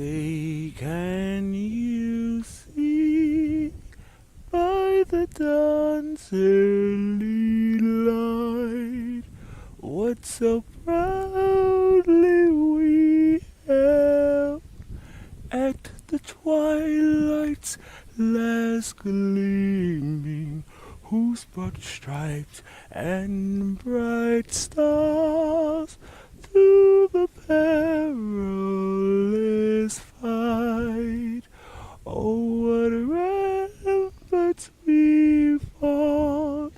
Say, can you see by the dawn's early light what so proudly we held at the twilight's last gleaming, whose broad stripes and bright stars through the perilous fight? Oh, what ramparts we fought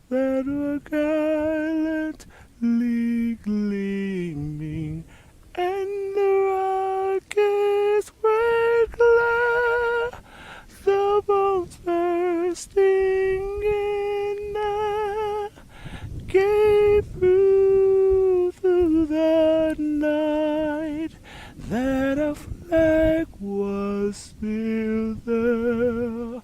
that were gallantly gleaming, and the rockets red glare, the bombs bursting in air, gave through the night that a flag was still there.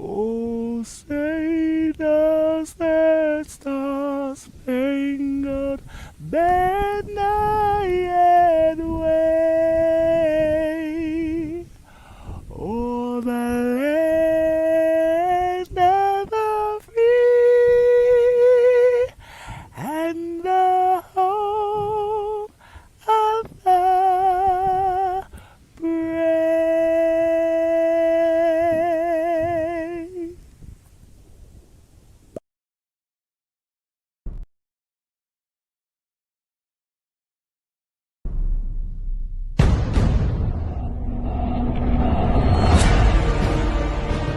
Oh, say does that star-spangled banner yet wave o'er the land of the free and the home of the brave?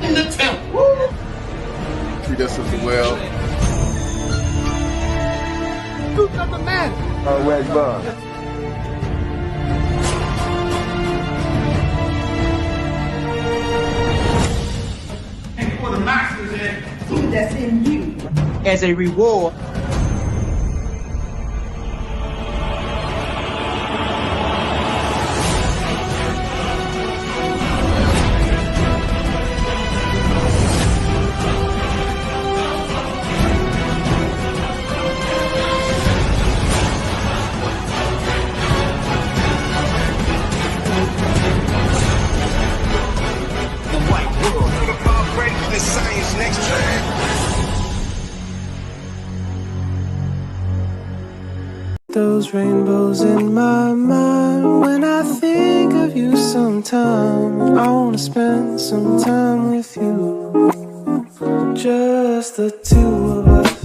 In the temple. Treat us as well. Scoop up the man. Where's Bud? And for the masters in. He that's in you. As a reward, The white world, the vibration is science next time. Those rainbows in my mind when I think of you sometime. I wanna spend some time with you, just the two of us.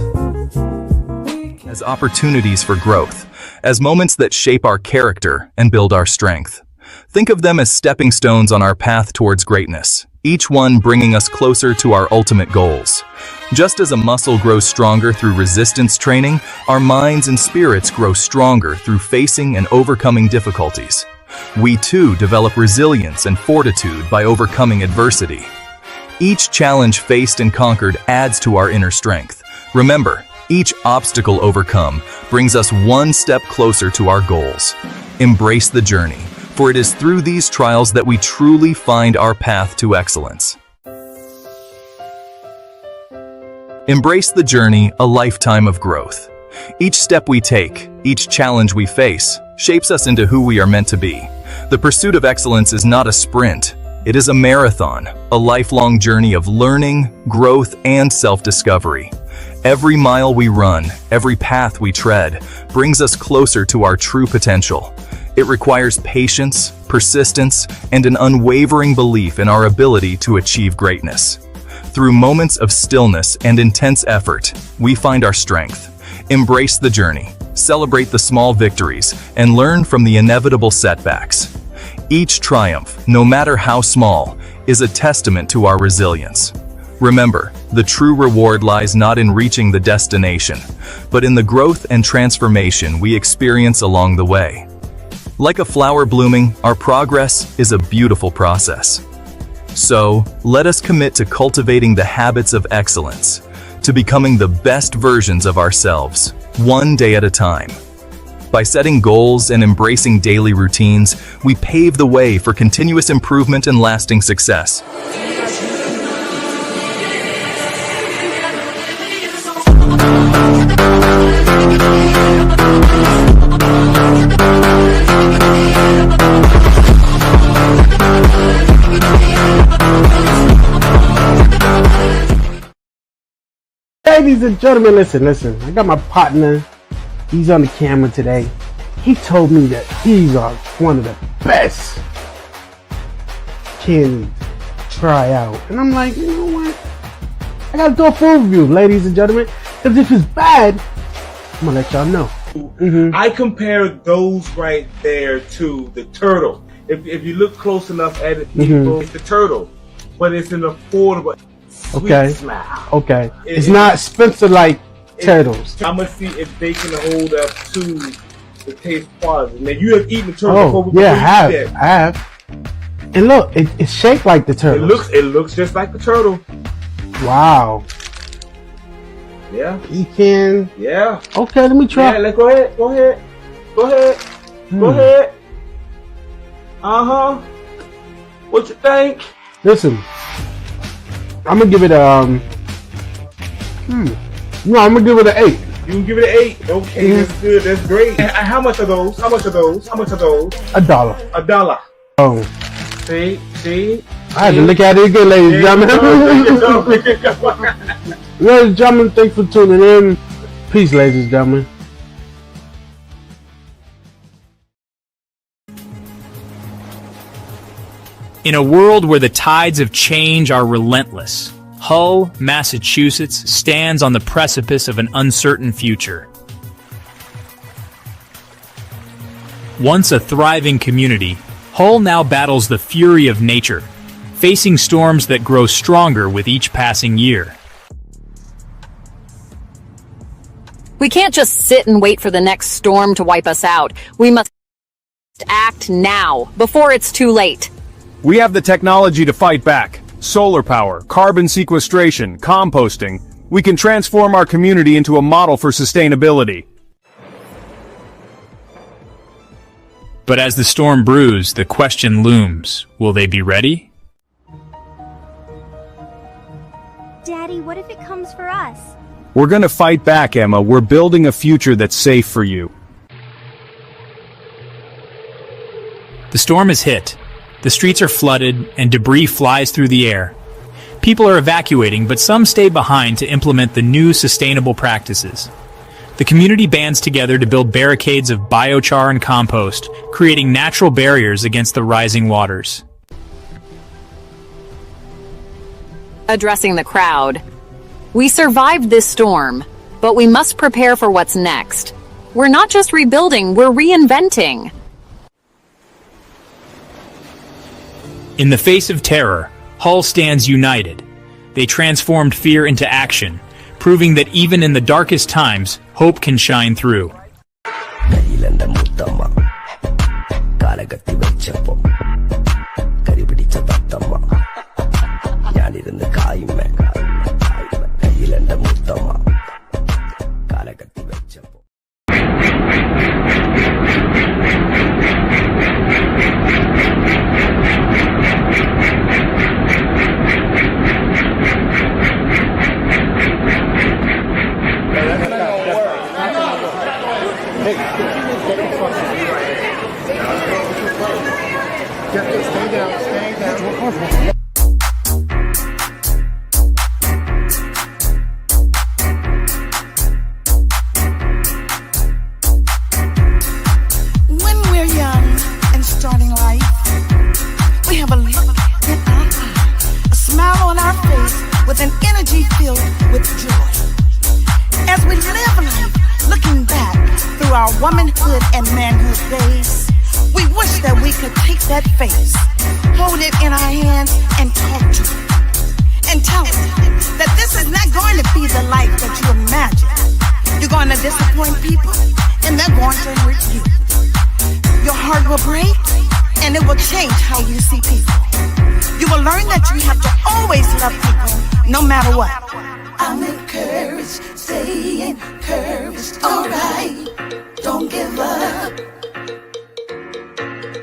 As opportunities for growth, as moments that shape our character and build our strength. Think of them as stepping stones on our path towards greatness, each one bringing us closer to our ultimate goals. Just as a muscle grows stronger through resistance training, our minds and spirits grow stronger through facing and overcoming difficulties. We too develop resilience and fortitude by overcoming adversity. Each challenge faced and conquered adds to our inner strength. Remember, each obstacle overcome brings us one step closer to our goals. Embrace the journey, for it is through these trials that we truly find our path to excellence. Embrace the journey, a lifetime of growth. Each step we take, each challenge we face, shapes us into who we are meant to be. The pursuit of excellence is not a sprint, it is a marathon, a lifelong journey of learning, growth, and self-discovery. Every mile we run, every path we tread, brings us closer to our true potential. It requires patience, persistence, and an unwavering belief in our ability to achieve greatness. Through moments of stillness and intense effort, we find our strength. Embrace the journey, celebrate the small victories, and learn from the inevitable setbacks. Each triumph, no matter how small, is a testament to our resilience. Remember, the true reward lies not in reaching the destination, but in the growth and transformation we experience along the way. Like a flower blooming, our progress is a beautiful process. So, let us commit to cultivating the habits of excellence, to becoming the best versions of ourselves, one day at a time. By setting goals and embracing daily routines, we pave the way for continuous improvement and lasting success. ladies and gentlemen, listen. I got my partner. He's on the camera today. He told me that these are one of the best candy try out. And I'm like, you know what? I gotta do a full review, ladies and gentlemen. Because if it's bad, I'm gonna let y'all know. I compare those right there to the turtle. If you look close enough at it, people, it's the turtle. But it's an affordable, sweet smile. Okay. It's not Spencer-like turtles. I'm gonna see if they can hold up to the taste quality. Now, you have eaten the turtle before. Yeah, I have. And look, it's shaped like the turtle. It looks just like the turtle. Wow. Yeah. You can. Yeah. Okay, let me try. Yeah, go ahead. Go ahead. What you think? Listen, I'm gonna give it a No, I'm gonna give it an 8. You can give it an 8. Okay, that's good. That's great. And how much are those? $1. $1. Oh. See? I had to look at it again, ladies and gentlemen. Ladies and gentlemen, thanks for tuning in. Peace, ladies and gentlemen. In a world where the tides of change are relentless, Hull, Massachusetts stands on the precipice of an uncertain future. Once a thriving community, Hull now battles the fury of nature, facing storms that grow stronger with each passing year. We can't just sit and wait for the next storm to wipe us out. We must act now, before it's too late. We have the technology to fight back. Solar power, carbon sequestration, composting. We can transform our community into a model for sustainability. But as the storm brews, the question looms, will they be ready? Daddy, what if it comes for us? We're gonna fight back, Emma. We're building a future that's safe for you. The storm has hit. The streets are flooded, and debris flies through the air. People are evacuating, but some stay behind to implement the new sustainable practices. The community bands together to build barricades of biochar and compost, creating natural barriers against the rising waters. Addressing the crowd. We survived this storm, but we must prepare for what's next. We're not just rebuilding, we're reinventing. In the face of terror, Hull stands united. They transformed fear into action, proving that even in the darkest times, hope can shine through. womanhood and manhood days, we wish that we could take that face, hold it in our hands, and talk to it. And tell it that this is not going to be the life that you imagine. You're going to disappoint people, and they're going to hurt you. Your heart will break, and it will change how you see people. You will learn that you have to always love people, no matter what. I'm encouraged, stay encouraged, alright, don't give up.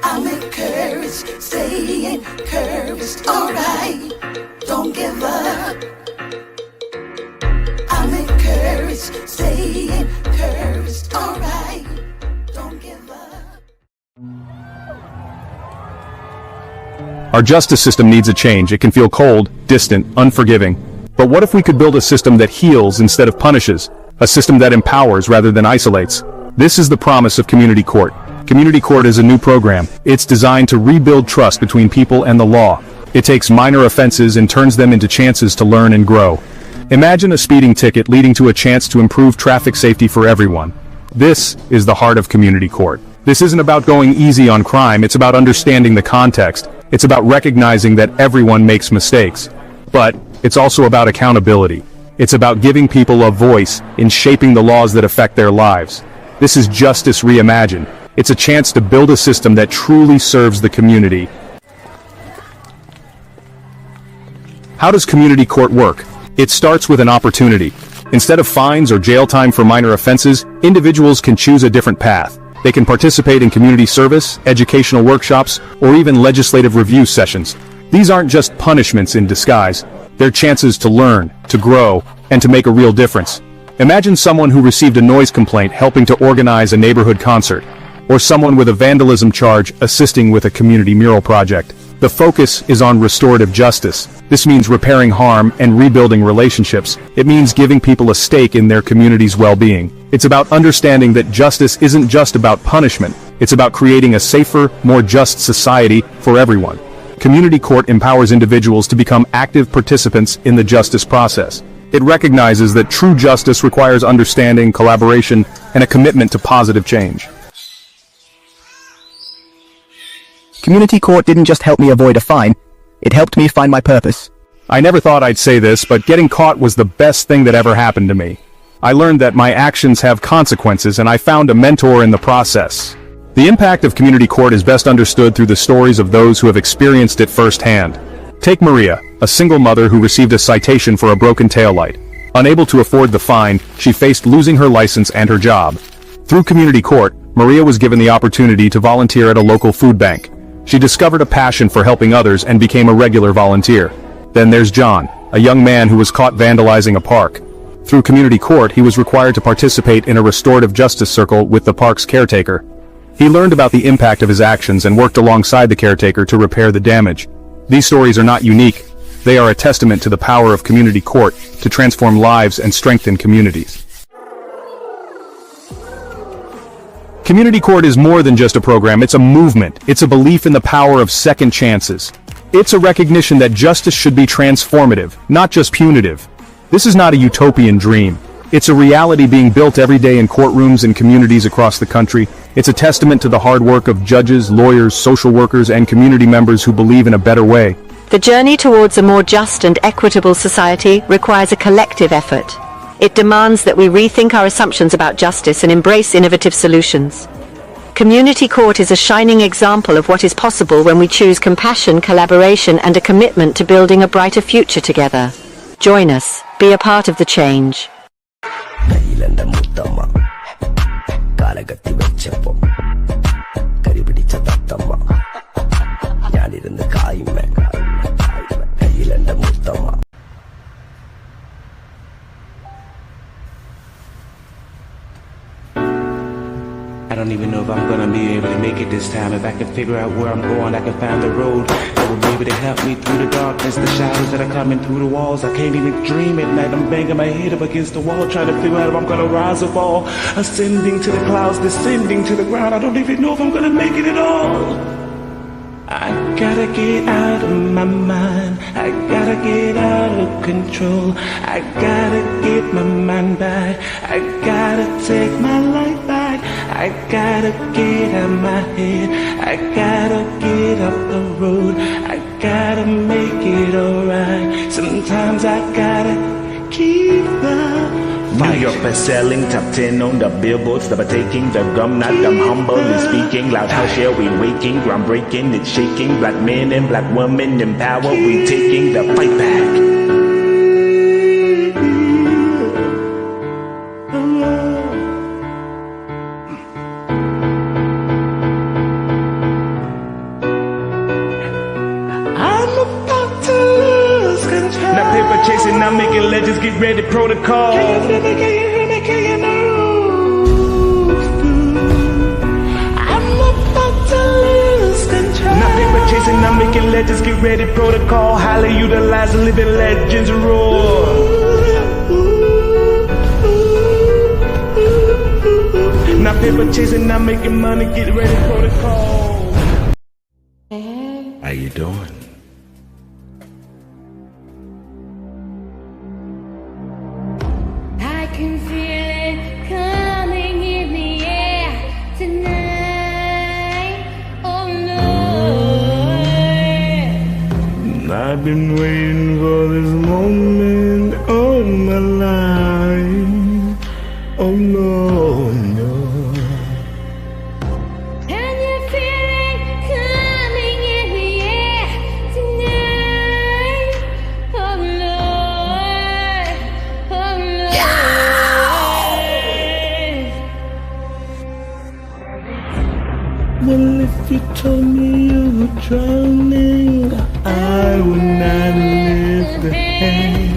I'm encouraged, stay encouraged, alright, don't give up. I'm encouraged, stay encouraged, alright, don't give up. Our justice system needs a change. It can feel cold, distant, unforgiving. But what if we could build a system that heals instead of punishes? A system that empowers rather than isolates? This is the promise of Community Court. Community Court is a new program. It's designed to rebuild trust between people and the law. It takes minor offenses and turns them into chances to learn and grow. Imagine a speeding ticket leading to a chance to improve traffic safety for everyone. This is the heart of Community Court. This isn't about going easy on crime, it's about understanding the context. It's about recognizing that everyone makes mistakes. But it's also about accountability. It's about giving people a voice in shaping the laws that affect their lives. This is justice reimagined. It's a chance to build a system that truly serves the community. How does Community Court work? It starts with an opportunity. Instead of fines or jail time for minor offenses, individuals can choose a different path. They can participate in community service, educational workshops, or even legislative review sessions. These aren't just punishments in disguise. They're chances to learn, to grow, and to make a real difference. Imagine someone who received a noise complaint helping to organize a neighborhood concert, or someone with a vandalism charge assisting with a community mural project. The focus is on restorative justice. This means repairing harm and rebuilding relationships. It means giving people a stake in their community's well-being. It's about understanding that justice isn't just about punishment. It's about creating a safer, more just society for everyone. Community Court empowers individuals to become active participants in the justice process. It recognizes that true justice requires understanding, collaboration, and a commitment to positive change. Community Court didn't just help me avoid a fine, it helped me find my purpose. I never thought I'd say this, but getting caught was the best thing that ever happened to me. I learned that my actions have consequences, and I found a mentor in the process. The impact of Community Court is best understood through the stories of those who have experienced it firsthand. Take Maria, a single mother who received a citation for a broken taillight. Unable to afford the fine, she faced losing her license and her job. Through Community Court, Maria was given the opportunity to volunteer at a local food bank. She discovered a passion for helping others and became a regular volunteer. Then there's John, a young man who was caught vandalizing a park. Through Community Court, he was required to participate in a restorative justice circle with the park's caretaker. He learned about the impact of his actions and worked alongside the caretaker to repair the damage. These stories are not unique. They are a testament to the power of Community Court to transform lives and strengthen communities. Community Court is more than just a program, it's a movement. It's a belief in the power of second chances. It's a recognition that justice should be transformative, not just punitive. This is not a utopian dream. It's a reality being built every day in courtrooms and communities across the country. It's a testament to the hard work of judges, lawyers, social workers, and community members who believe in a better way. The journey towards a more just and equitable society requires a collective effort. It demands that we rethink our assumptions about justice and embrace innovative solutions. Community Court is a shining example of what is possible when we choose compassion, collaboration, and a commitment to building a brighter future together. Join us. Be a part of the change. I don't even know if I'm gonna be able to make it this time. If I can figure out where I'm going, I can find the road that will be able to help me through the darkness, the shadows that are coming through the walls. I can't even dream at night. I'm banging my head up against the wall, trying to figure out if I'm gonna rise or fall. Ascending to the clouds, descending to the ground. I don't even know if I'm gonna make it at all. I gotta get out of my mind. I gotta get out of control. I gotta get my mind back. I gotta take my life back. I gotta get out my head. I gotta get up the road. I gotta make it alright. Sometimes I gotta keep the New York best-selling, top 10 on the billboards, never taking the gum, not them humbly speaking. Loud house, yeah, we waking, groundbreaking, it's shaking. Black men and black women in power, we taking the fight back. Chasing, I'm making legends, get ready, protocol. Can you hear me, can you move? I'm about to lose control. Not paper chasing, I'm making legends, get ready, protocol, highly utilized, living legends roar. Now paper chasing, I'm making money, get ready, protocol. How you doing? I can feel it coming in the air tonight. Oh Lord, I've been waiting for this moment all my life. Oh no, no. can you feel it coming in the air tonight? Oh Lord, oh Lord. Well, if you told me you were drowning, I would not lift a hand.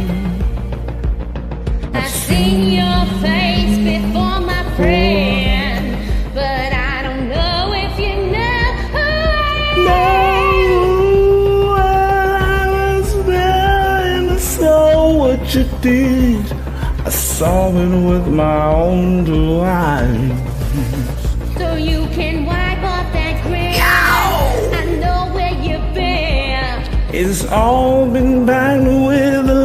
I've seen your face before, my friend, but I don't know if you know who I am. I was there and I saw what you did. I saw it with my own 2 eyes. So you can wipe off that grin. I know where you've been. It's all been backed with a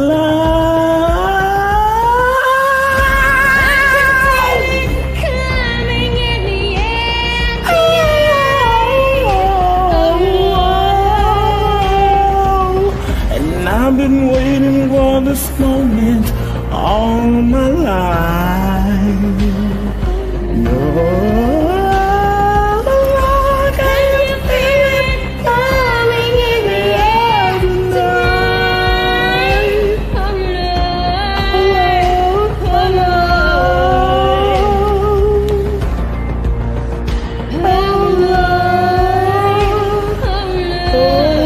Coming in the air and I've been waiting for this moment all my life. No. Can you feel it coming in the air tonight? Oh Lord, oh Lord, oh Lord.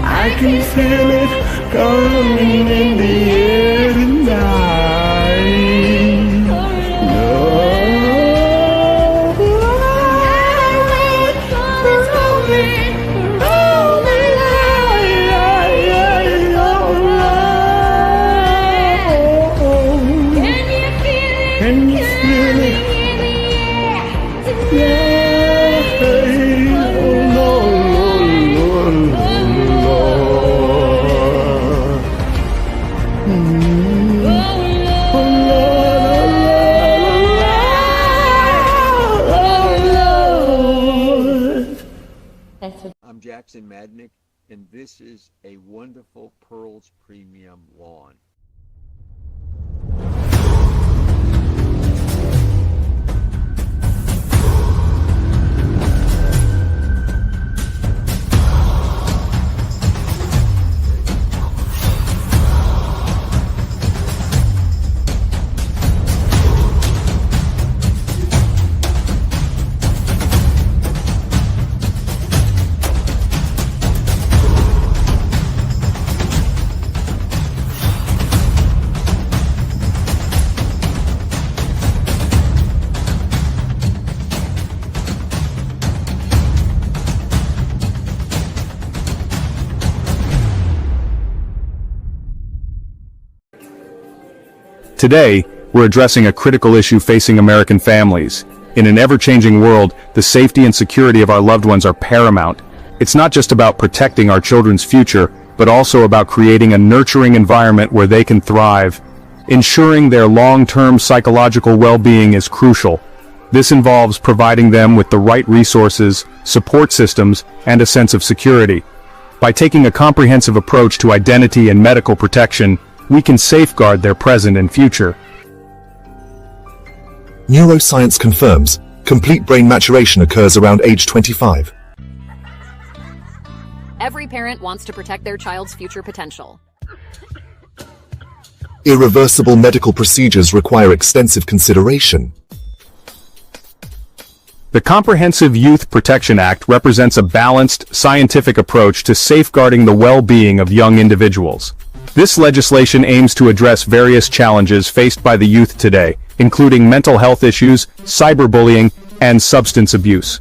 I can feel it coming in the air tonight. No. I wait for this moment for all my life. Can you feel it Can you feel it? coming in the air tonight? Yeah. Oh, Lord, Lord, Lord, Lord. I'm Jackson Madnick, and this is a wonderful Pearls Premium Lawn. Today, we're addressing a critical issue facing American families. In an ever-changing world, the safety and security of our loved ones are paramount. It's not just about protecting our children's future, but also about creating a nurturing environment where they can thrive. Ensuring their long-term psychological well-being is crucial. This involves providing them with the right resources, support systems, and a sense of security. By taking a comprehensive approach to identity and medical protection, we can safeguard their present and future. Neuroscience confirms complete brain maturation occurs around age 25. Every parent wants to protect their child's future potential. Irreversible medical procedures require extensive consideration. The Comprehensive Youth Protection Act represents a balanced, scientific approach to safeguarding the well-being of young individuals. This legislation aims to address various challenges faced by the youth today, including mental health issues, cyberbullying, and substance abuse.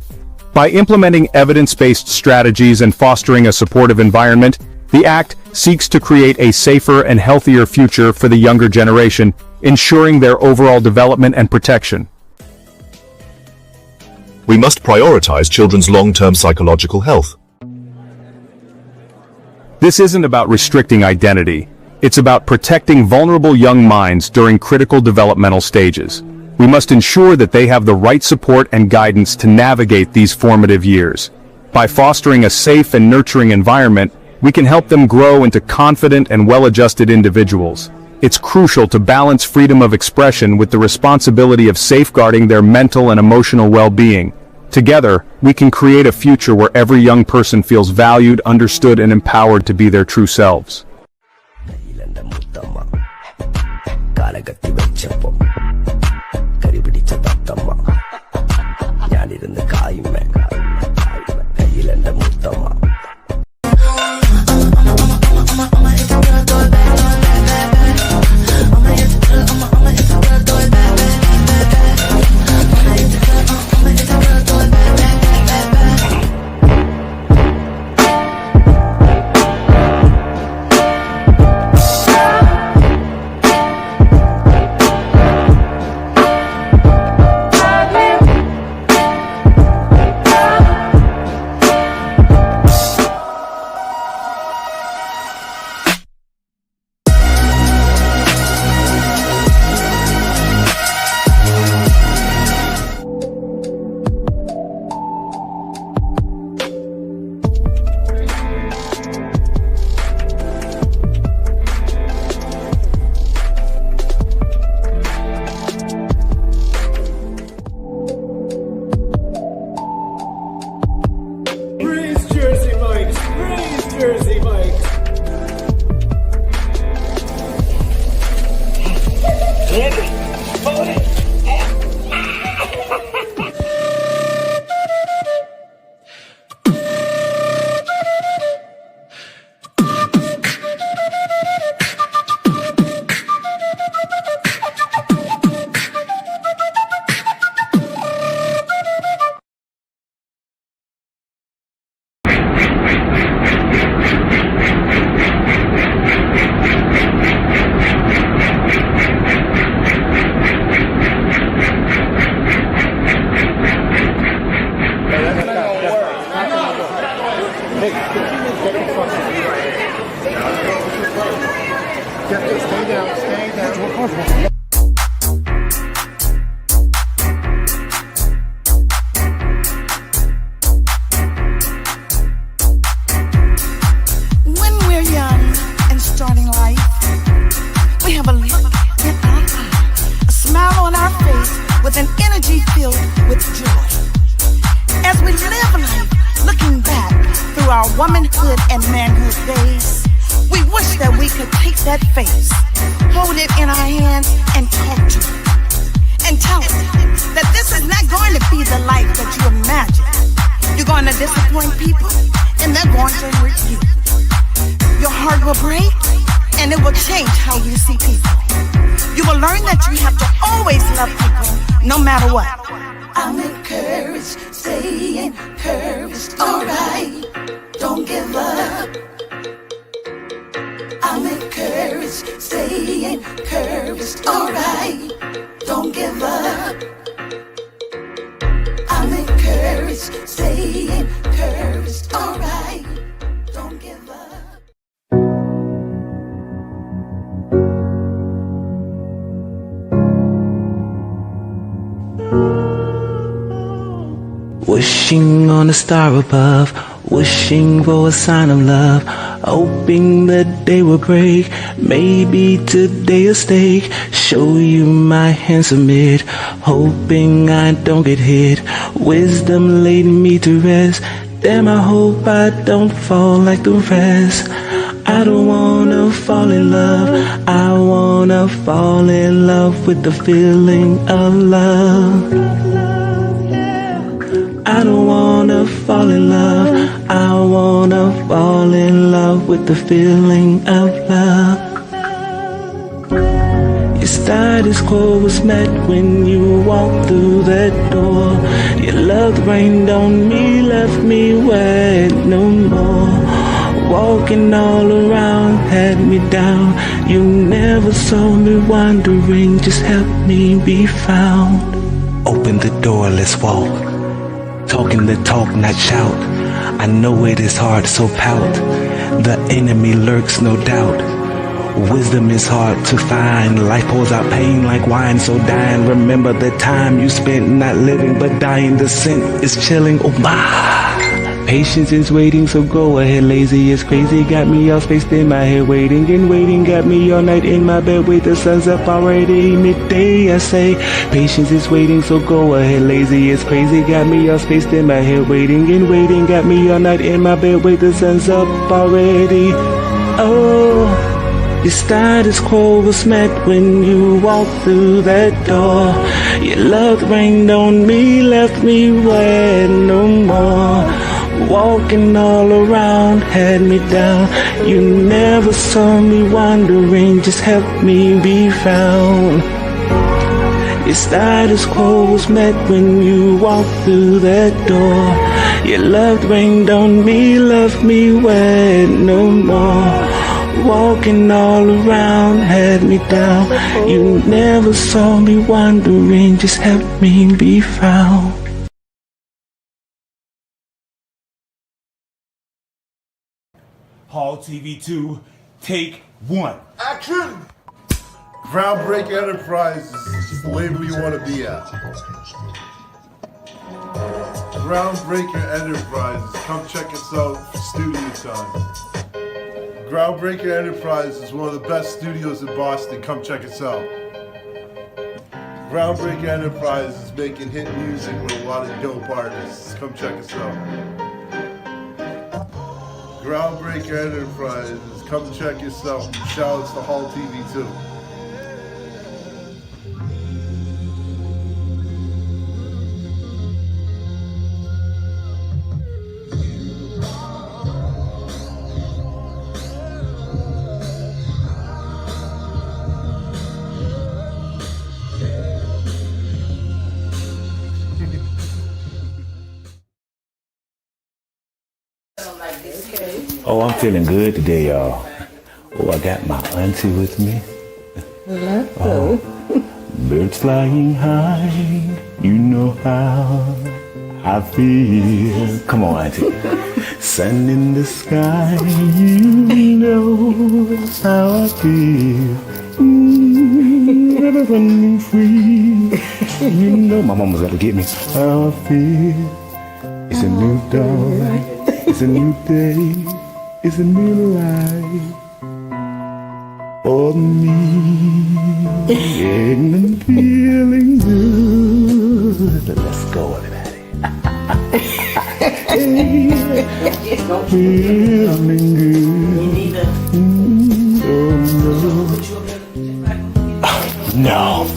By implementing evidence-based strategies and fostering a supportive environment, the Act seeks to create a safer and healthier future for the younger generation, ensuring their overall development and protection. We must prioritize children's long-term psychological health. This isn't about restricting identity. It's about protecting vulnerable young minds during critical developmental stages. We must ensure that they have the right support and guidance to navigate these formative years. By fostering a safe and nurturing environment, we can help them grow into confident and well-adjusted individuals. It's crucial to balance freedom of expression with the responsibility of safeguarding their mental and emotional well-being. Together, we can create a future where every young person feels valued, understood, and empowered to be their true selves. womanhood and manhood days. We wish that we could take that face, hold it in our hands, and talk to it. And tell it that this is not going to be the life that you imagine. You're going to disappoint people, and they're going to hurt you. Your heart will break, and it will change how you see people. You will learn that you have to always love people, no matter what. I'm encouraged, stay encouraged, alright, don't give up. I'm encouraged, stay encouraged, alright, don't give up. I'm encouraged, stay encouraged, alright, don't give up. Wishing on a star above, wishing for a sign of love, hoping the day will break, maybe today a stake, show you my handsome mid, hoping I don't get hit, wisdom laid me to rest, damn I hope I don't fall like the rest. I don't wanna fall in love, I wanna fall in love with the feeling of love. I don't wanna fall in love, I wanna fall in love with the feeling of love. You Your status quo was met when you walked through that door. Your love rained on me, left me wet no more. Walking all around had me down. You never saw me wandering, just helped me be found. Open the door, let's walk. Talking the talk, not shout. I know it is hard, so pout. The enemy lurks, no doubt. Wisdom is hard to find. Life pours out pain like wine, so dying. Remember the time you spent not living but dying. The scent is chilling, oh my. Patience is waiting, so go ahead. Lazy is crazy, got me all spaced in my head. Waiting and waiting, got me all night in my bed. Wait, the sun's up already, midday I say. Patience is waiting, so go ahead. Lazy is crazy, got me all spaced in my head. Waiting and waiting, got me all night in my bed. Wait, the sun's up already. Oh, your status quo was met when you walked through that door. Your love rained on me, left me wet no more. Walking all around had me down. You never saw me wandering, just helped me be found. Your status quo was met when you walked through that door. Your love rained on me, left me wet no more. Walking all around had me down. You never saw me wandering, just helped me be found. Hull TV2, take one. Action! Groundbreak Enterprises is the label you want to be at. Groundbreaker Enterprises, come check us out for studio time. Groundbreaker Enterprises is one of the best studios in Boston, come check us out. Groundbreaker Enterprises is making hit music with a lot of dope artists, come check us out. Groundbreaker Enterprises, come check us out. Shout outs to Hull TV2. Oh, I'm feeling good today, y'all. Oh, I got my auntie with me. Oh, birds flying high, you know how I feel. Come on, auntie. Sun in the sky, you know how I feel. River running free, you know my mama's got to get me. How I feel. It's a new dawn, it's a new day. It's a new life for me, and I'm feeling good. Let's go, everybody. Feeling good. Oh, no.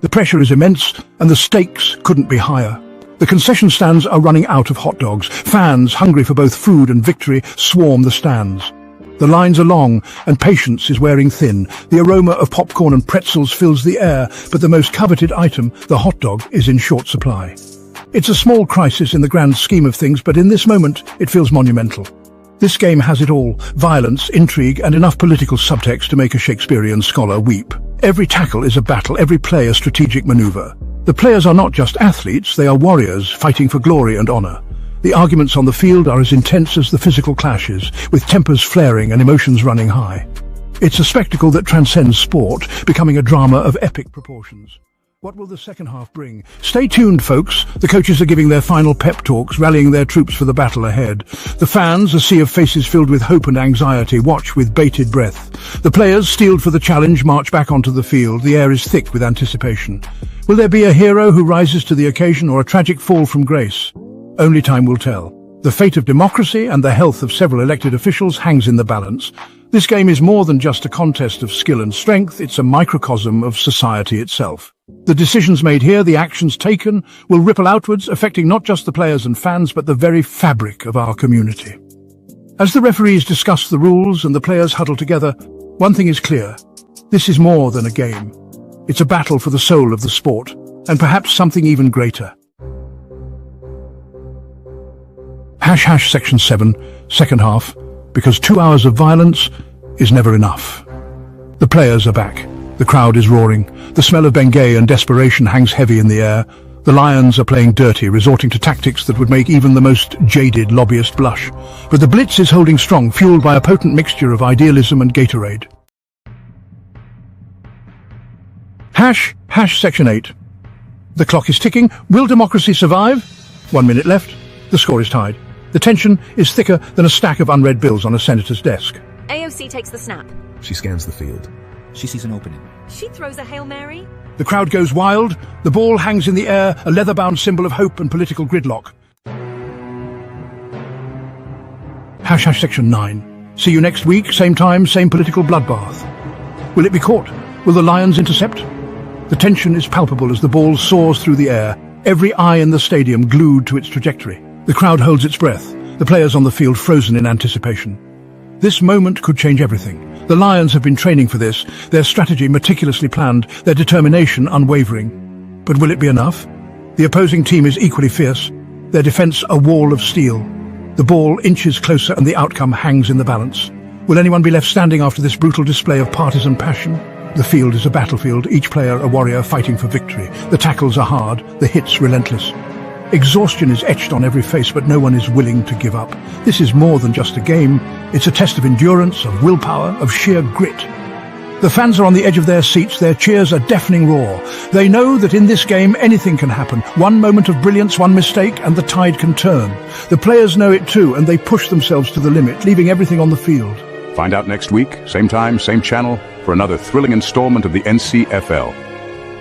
The pressure is immense, and the stakes couldn't be higher. The concession stands are running out of hot dogs. Fans, hungry for both food and victory, swarm the stands. The lines are long, and patience is wearing thin. The aroma of popcorn and pretzels fills the air, but the most coveted item, the hot dog, is in short supply. It's a small crisis in the grand scheme of things, but in this moment, it feels monumental. This game has it all: violence, intrigue, and enough political subtext to make a Shakespearean scholar weep. Every tackle is a battle, every play a strategic maneuver. The players are not just athletes, they are warriors fighting for glory and honor. The arguments on the field are as intense as the physical clashes, with tempers flaring and emotions running high. It's a spectacle that transcends sport, becoming a drama of epic proportions. What will the second half bring? Stay tuned, folks. The coaches are giving their final pep talks, rallying their troops for the battle ahead. The fans, a sea of faces filled with hope and anxiety, watch with bated breath. The players, steeled for the challenge, march back onto the field. The air is thick with anticipation. Will there be a hero who rises to the occasion, or a tragic fall from grace? Only time will tell. The fate of democracy and the health of several elected officials hangs in the balance. This game is more than just a contest of skill and strength, it's a microcosm of society itself. The decisions made here, the actions taken, will ripple outwards, affecting not just the players and fans, but the very fabric of our community. As the referees discuss the rules and the players huddle together, one thing is clear. This is more than a game. It's a battle for the soul of the sport, and perhaps something even greater. # Section 7, second half, because 2 hours of violence is never enough. The players are back. The crowd is roaring. The smell of Bengay and desperation hangs heavy in the air. The Lions are playing dirty, resorting to tactics that would make even the most jaded lobbyist blush. But the Blitz is holding strong, fueled by a potent mixture of idealism and Gatorade. # Section 8. The clock is ticking. Will democracy survive? 1 minute left. The score is tied. The tension is thicker than a stack of unread bills on a senator's desk. AOC takes the snap. She scans the field. She sees an opening. She throws a Hail Mary. The crowd goes wild. The ball hangs in the air, a leather-bound symbol of hope and political gridlock. # Section 9. See you next week, same time, same political bloodbath. Will it be caught? Will the Lions intercept? The tension is palpable as the ball soars through the air, every eye in the stadium glued to its trajectory. The crowd holds its breath, the players on the field frozen in anticipation. This moment could change everything. The Lions have been training for this, their strategy meticulously planned, their determination unwavering. But will it be enough? The opposing team is equally fierce, their defense a wall of steel. The ball inches closer and the outcome hangs in the balance. Will anyone be left standing after this brutal display of partisan passion? The field is a battlefield, each player a warrior fighting for victory. The tackles are hard, the hits relentless. Exhaustion is etched on every face, but no one is willing to give up. This is more than just a game. It's a test of endurance, of willpower, of sheer grit. The fans are on the edge of their seats, their cheers a deafening roar. They know that in this game anything can happen. One moment of brilliance, one mistake, and the tide can turn. The players know it too, and they push themselves to the limit, leaving everything on the field. Find out next week, same time, same channel, for another thrilling installment of the NCFL.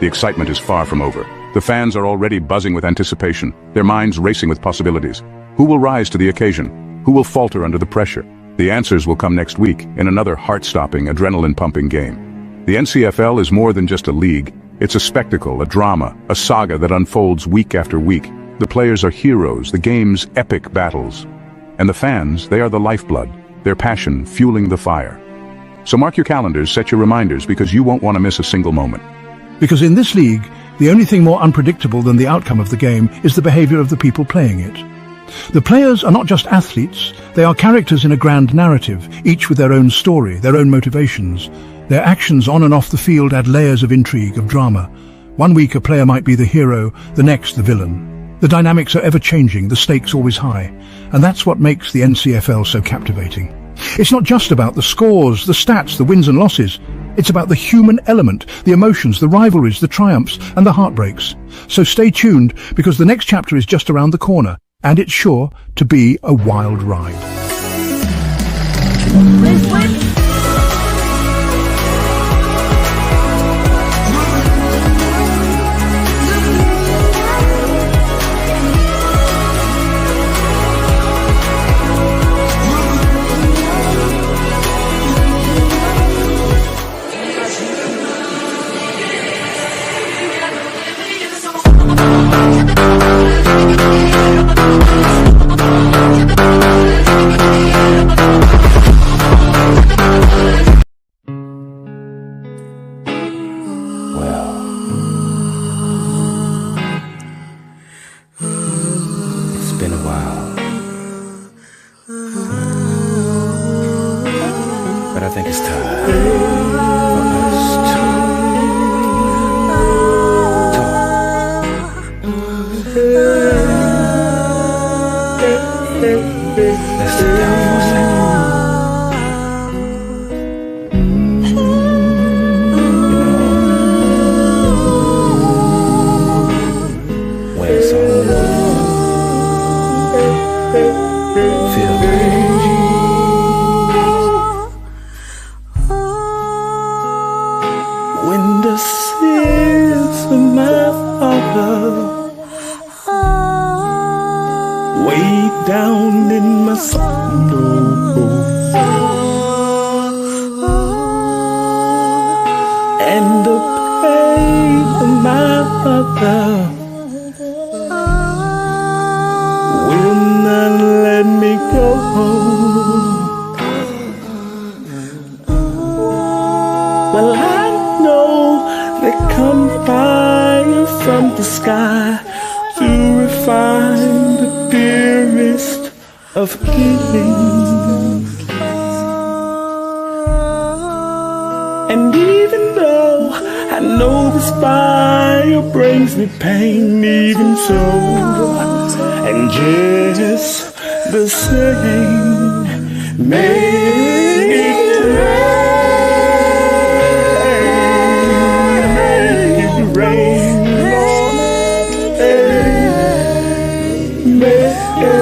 The excitement is far from over. The fans are already buzzing with anticipation, their minds racing with possibilities. Who will rise to the occasion? Who will falter under the pressure? The answers will come next week in another heart-stopping, adrenaline-pumping game. The NCFL is more than just a league. It's a spectacle, a drama, a saga that unfolds week after week. The players are heroes, the game's epic battles. And the fans, they are the lifeblood, their passion fueling the fire. So mark your calendars, set your reminders, because you won't want to miss a single moment. Because in this league, the only thing more unpredictable than the outcome of the game is the behavior of the people playing it. The players are not just athletes, they are characters in a grand narrative, each with their own story, their own motivations. Their actions on and off the field add layers of intrigue, of drama. One week a player might be the hero, the next the villain. The dynamics are ever changing, the stakes always high. And that's what makes the NCFL so captivating. It's not just about the scores, the stats, the wins and losses. It's about the human element, the emotions, the rivalries, the triumphs, and the heartbreaks. So stay tuned, because the next chapter is just around the corner, and it's sure to be a wild ride. But I think it's time for us to talk. Let's sit down for a second. When it's all over, feel the energy. When the sins of my father way down in my soul, and the pain of my mother will not let me go. Well, I know there come fire from the sky to refine the dearest of healing. And even though I know this fire brings me pain, even so, and just the same, make it rain, Lord, make it rain, make it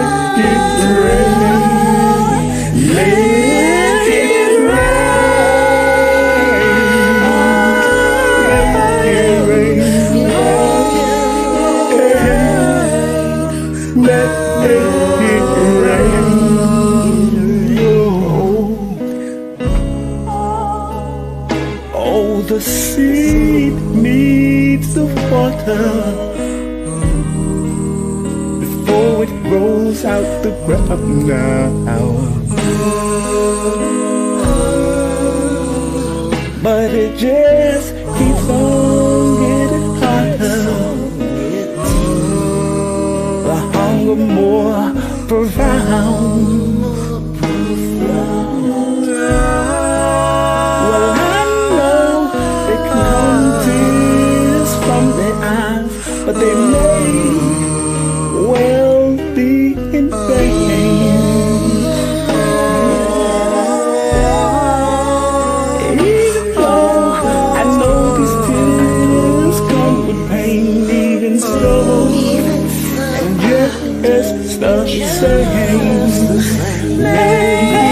the seed needs the water before it rolls out the ground now. But it just keeps on getting hotter. The hunger more profound. But they may well be in vain. Even though I know these tears come with pain, even so, and just the same, make it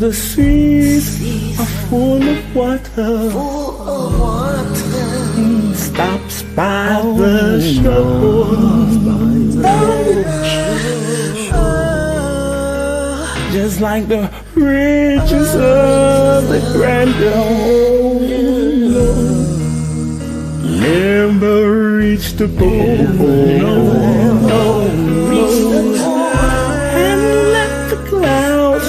the seas are full of water. Stops by the shore. Just like the riches of the grandeur never reach the goal. And let the clouds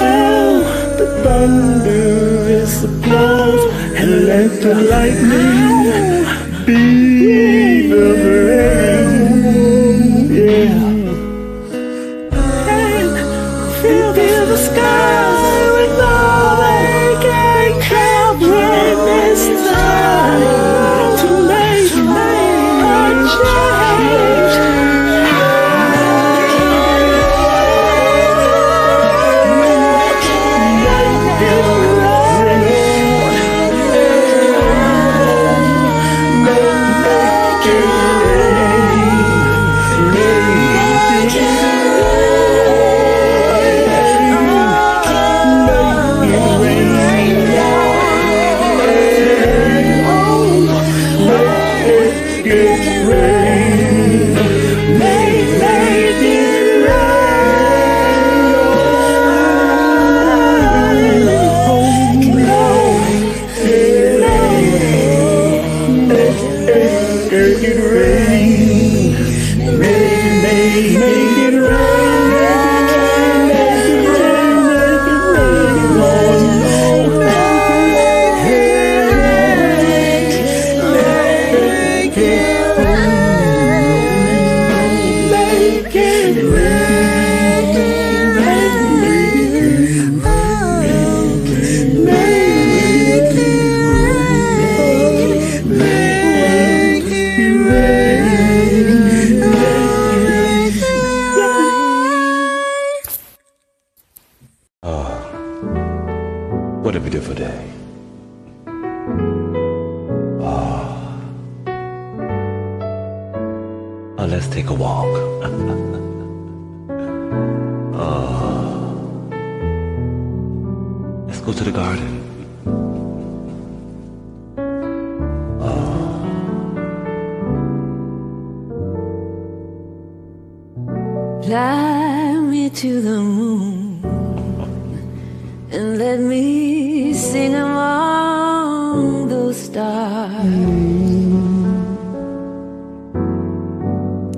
the thunderous applause, and let the lightning be the rain. Yeah. And fill the sky with all they can cover this time to make a change. Yeah. take a walk. Let's go to the garden. Fly me to the moon and let me sing among those stars.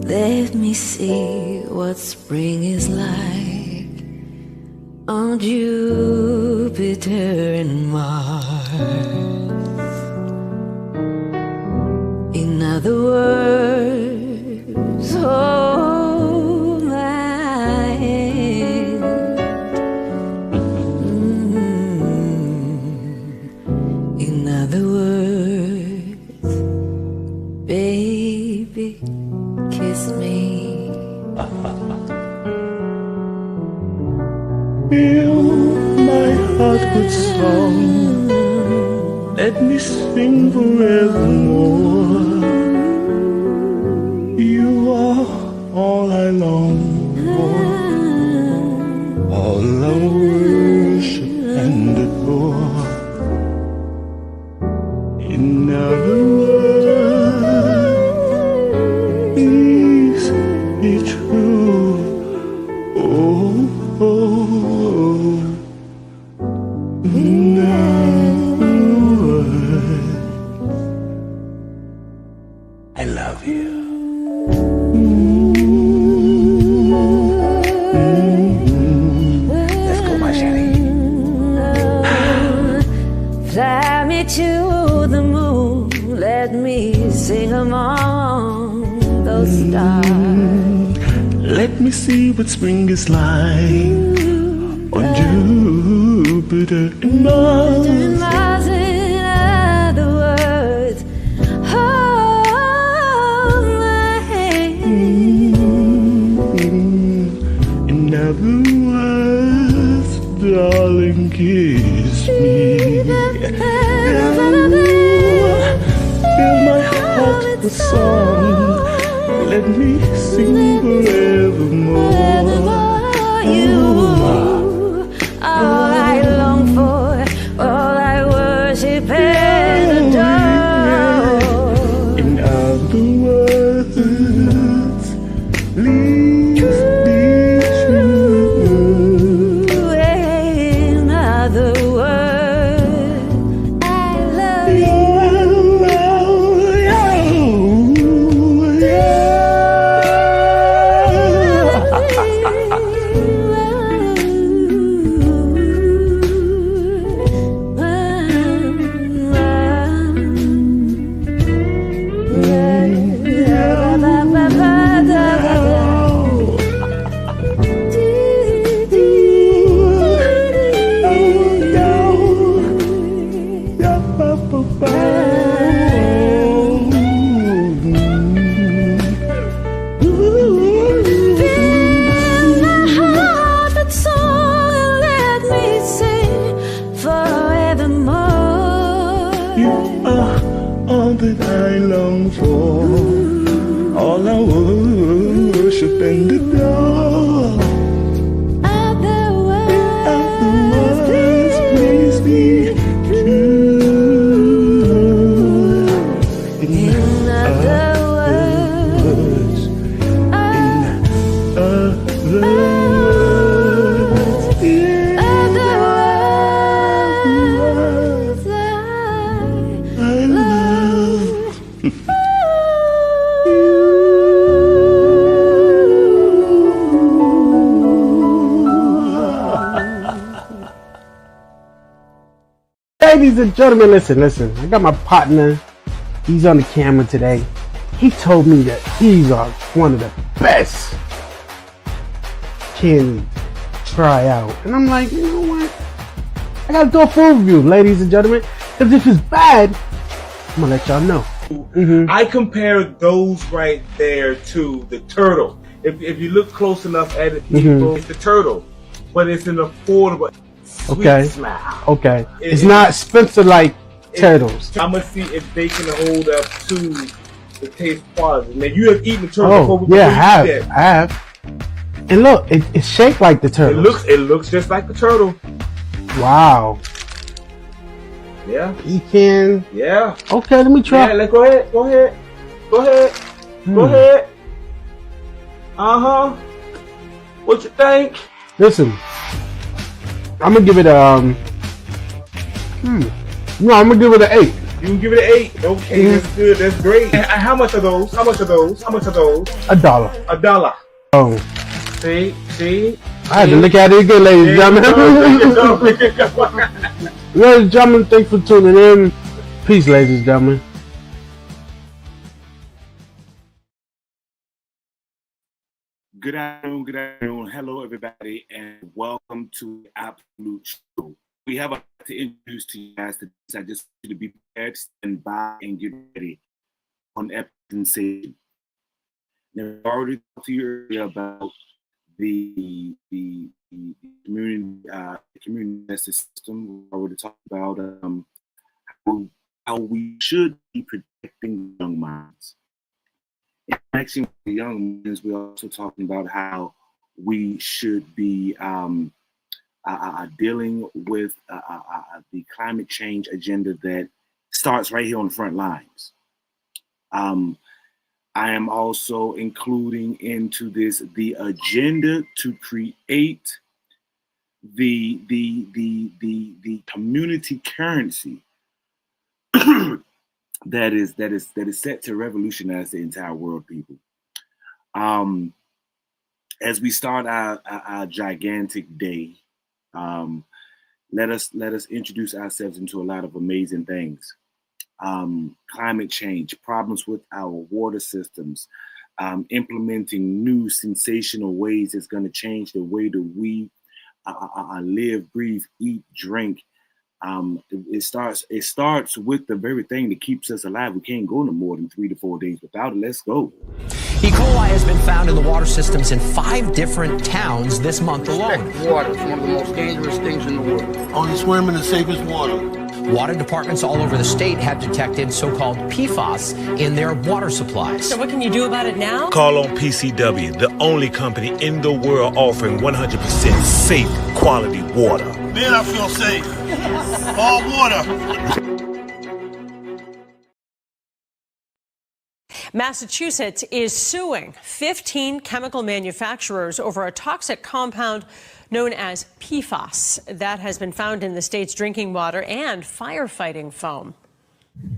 Let me see what spring is like on Jupiter and Mars. In other words, hold my hand. In other words, baby, kiss me. Fill my heart with song. Let me sing forevermore. You are all I long for, all I worship and adore. In other words, please be true. Oh, oh. In other words, I love you. Let's go, Majesty. Fly me to the moon, let me sing among those stars. Let me see what spring is like on Jupiter and Mars. In other words, hold my hand. In other words, darling, kiss me. Fill my heart with song. Let me sing forevermore. You all I long for, all I worship and adore. In other words, please be true. In other words, I love you. All that I long for, all I worship and adore. Other words, Please be true. In other words, Ladies and gentlemen, listen. I got my partner. He's on the camera today. He told me that these are one of the best candy try out. And I'm like, you know what? I gotta do a full review, ladies and gentlemen. Because if it's bad, I'm gonna let y'all know. I compare those right there to the turtle. If you look close enough at it, people, it's the turtle. But it's an affordable sweet smile. Okay. It's not Spencer like turtles. I'm gonna see if they can hold up to It tastes quality. Now you have eaten the turtle Oh, before. yeah, I have. And look, it's shaped like the turtle. It looks just like the turtle. Wow. Yeah. Pecan. Yeah. Okay, let me try. Yeah, go ahead. Go ahead. Go ahead. What you think? Listen, I'm gonna give it a no, I'm gonna give it an 8. You can give it an 8. Okay, that's good. That's great. And how much are those? How much are those? $1. $1. Oh. See? I had to look at it again, ladies and gentlemen. Ladies and gentlemen, thanks for tuning in. Peace, ladies and gentlemen. Good afternoon. Hello, everybody, and welcome to the Absolute Show. We have a lot to introduce to you guys today. I just need to be prepared, stand by, and get ready on episode. Now, I already talked to you earlier about the community justice system. We already talked about how we should be protecting young minds. In connection with the young minds, we're also talking about how we should be dealing with the climate change agenda that starts right here on the front lines. I am also including into this the agenda to create the community currency that is set to revolutionize the entire world, people. As we start our gigantic day, let us introduce ourselves into a lot of amazing things. Climate change, problems with our water systems, implementing new sensational ways that's going to change the way that we live, breathe, eat, drink. It starts with the very thing that keeps us alive. We can't go no more than 3 to 4 days without it. Let's go. E. coli has been found in the water systems in 5 different towns this month alone. Water is one of the most dangerous things in the world. Only swim in the safest water. Water departments all over the state have detected so-called PFAS in their water supplies. So what can you do about it now? Call on PCW, the only company in the world offering 100% safe, quality water. Man, I feel safe. All water. Massachusetts is suing 15 chemical manufacturers over a toxic compound known as PFAS that has been found in the state's drinking water and firefighting foam.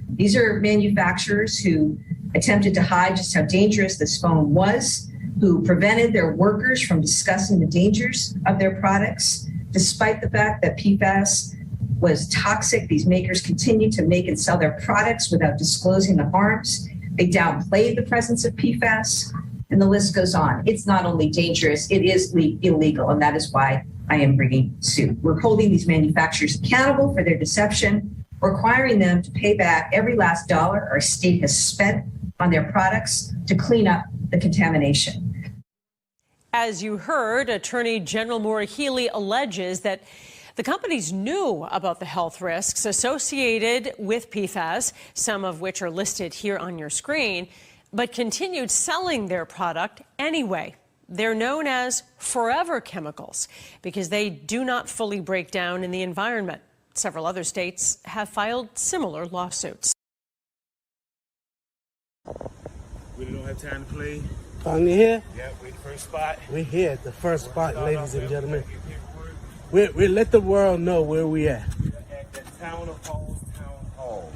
These are manufacturers who attempted to hide just how dangerous this foam was, who prevented their workers from discussing the dangers of their products. Despite the fact that PFAS was toxic, these makers continued to make and sell their products without disclosing the harms. They downplayed the presence of PFAS, and the list goes on. It's not only dangerous, it is illegal, and that is why I am bringing suit. We're holding these manufacturers accountable for their deception, requiring them to pay back every last dollar our state has spent on their products to clean up the contamination. As you heard, Attorney General Maura Healey alleges that the companies knew about the health risks associated with PFAS, some of which are listed here on your screen, but continued selling their product anyway. They're known as forever chemicals because they do not fully break down in the environment. Several other states have filed similar lawsuits. We don't have time to play. Finally here? Yeah, we're the first spot. We're here at the first spot, ladies and gentlemen. We let the world know where we at. At the Town of Hall's Town Hall.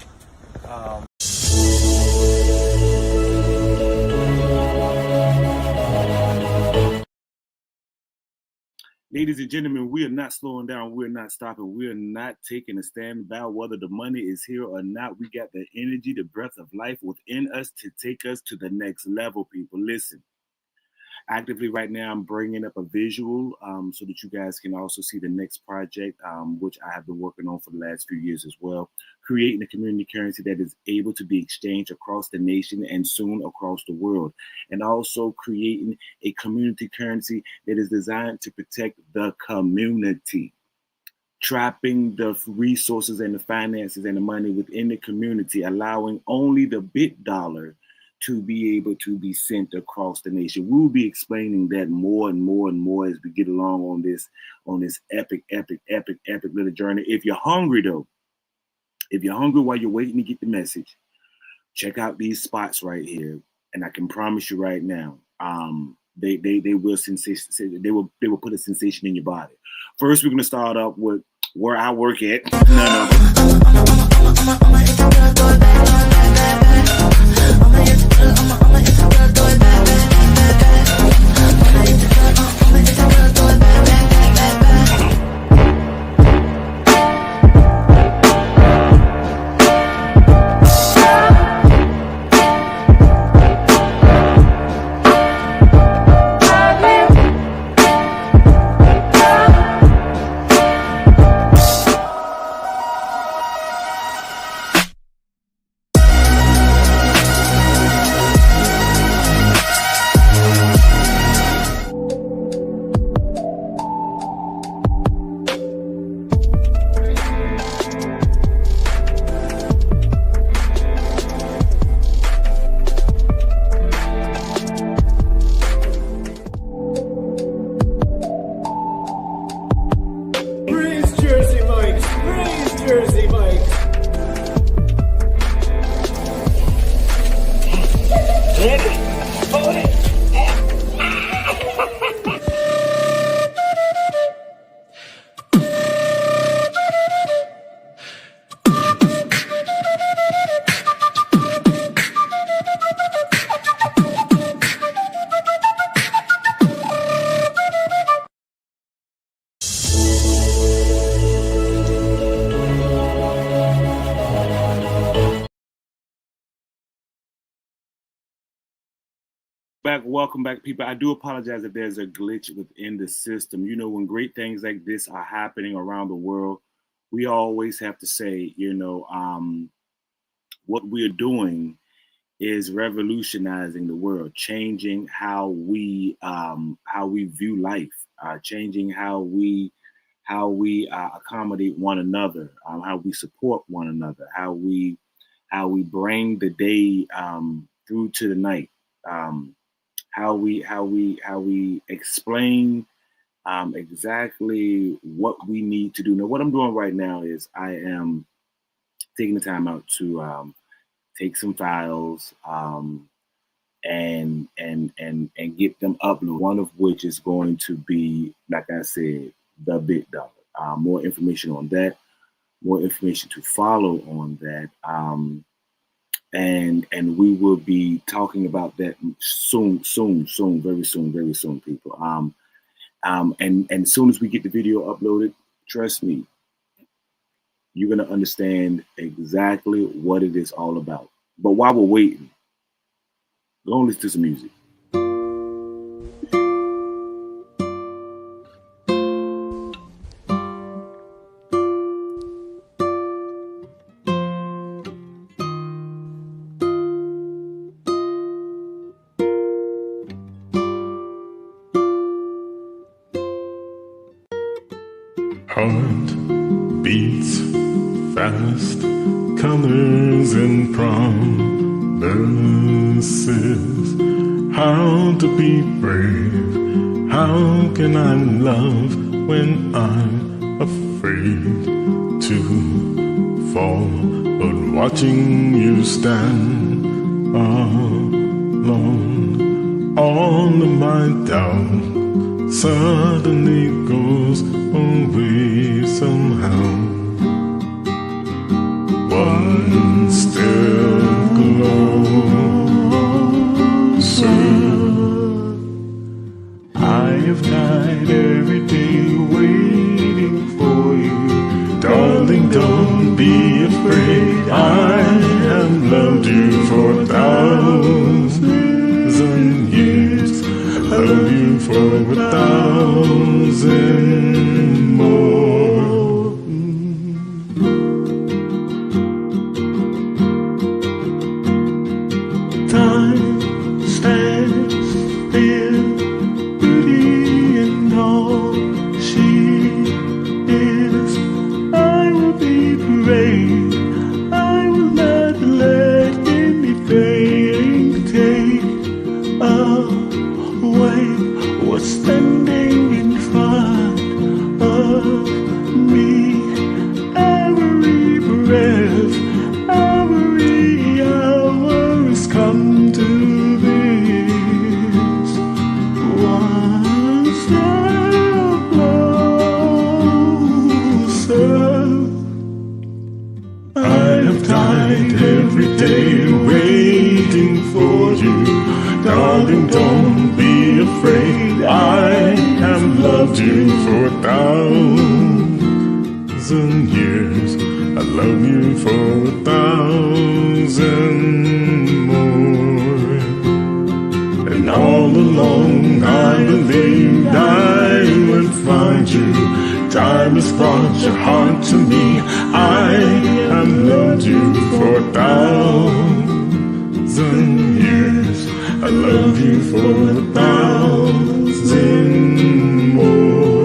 Ladies and gentlemen, we are not slowing down. We're not stopping. We're not taking a stand about whether the money is here or not. We got the energy, the breath of life within us to take us to the next level, people. Listen. Actively right now, I'm bringing up a visual so that you guys can also see the next project, which I have been working on for the last few years as well. Creating a community currency that is able to be exchanged across the nation and soon across the world. And also creating a community currency that is designed to protect the community. Trapping the resources and the finances and the money within the community, allowing only the bit dollar to be able to be sent across the nation. We'll be explaining that more and more and more as we get along on this epic little journey. If you're hungry though, if you're hungry while you're waiting to get the message, check out these spots right here. And I can promise you right now, they will put a sensation in your body. First, we're gonna start up with where I work at. Welcome back, people. I do apologize if there's a glitch within the system. You know, when great things like this are happening around the world, we always have to say, you know, what we're doing is revolutionizing the world, changing how we view life, changing how we accommodate one another, how we support one another, how we bring the day through to the night. How we explain exactly what we need to do. Now, what I'm doing right now is I am taking the time out to take some files and get them uploaded. One of which is going to be, like I said, the big dollar. More information on that, more information to follow on that. And we will be talking about that soon, very soon, people. And as soon as we get the video uploaded, trust me, you're gonna understand exactly what it is all about. But while we're waiting, go and listen to some music. Heart beats fast, colors and promises. How to be brave? How can I love when I'm afraid to fall? But watching you stand alone, all of my doubt suddenly goes away somehow. One step closer. I've died every day waiting for you. Darling, don't be afraid. I have loved you for 1,000 years. Love you for 1,000 more. day waiting for you. Darling, don't be afraid. I have loved you for 1,000 years. I love you for 1,000 more. And all along I believed I would find you. Time has brought your heart to me. I have loved you for 1,000 years. I love you for 1,000 more.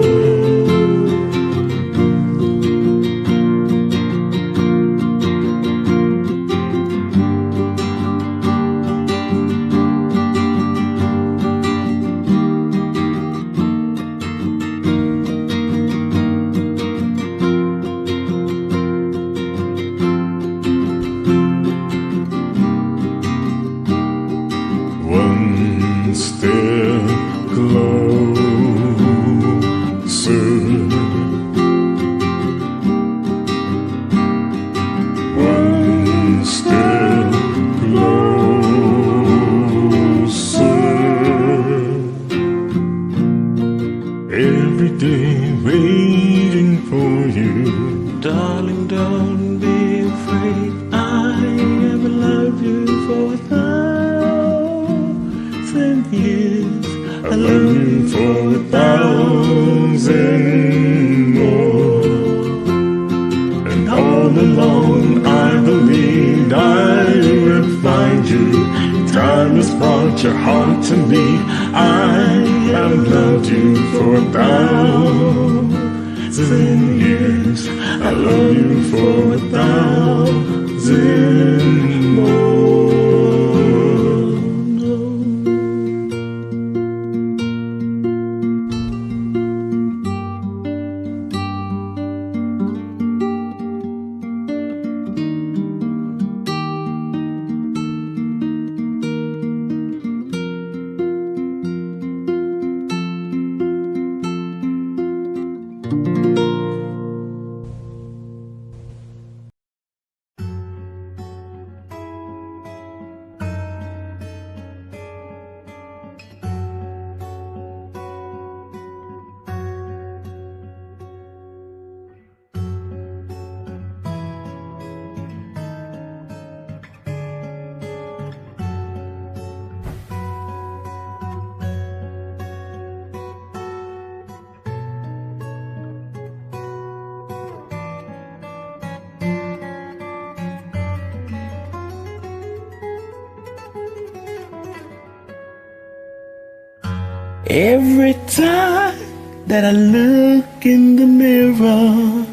Every time that I look in the mirror,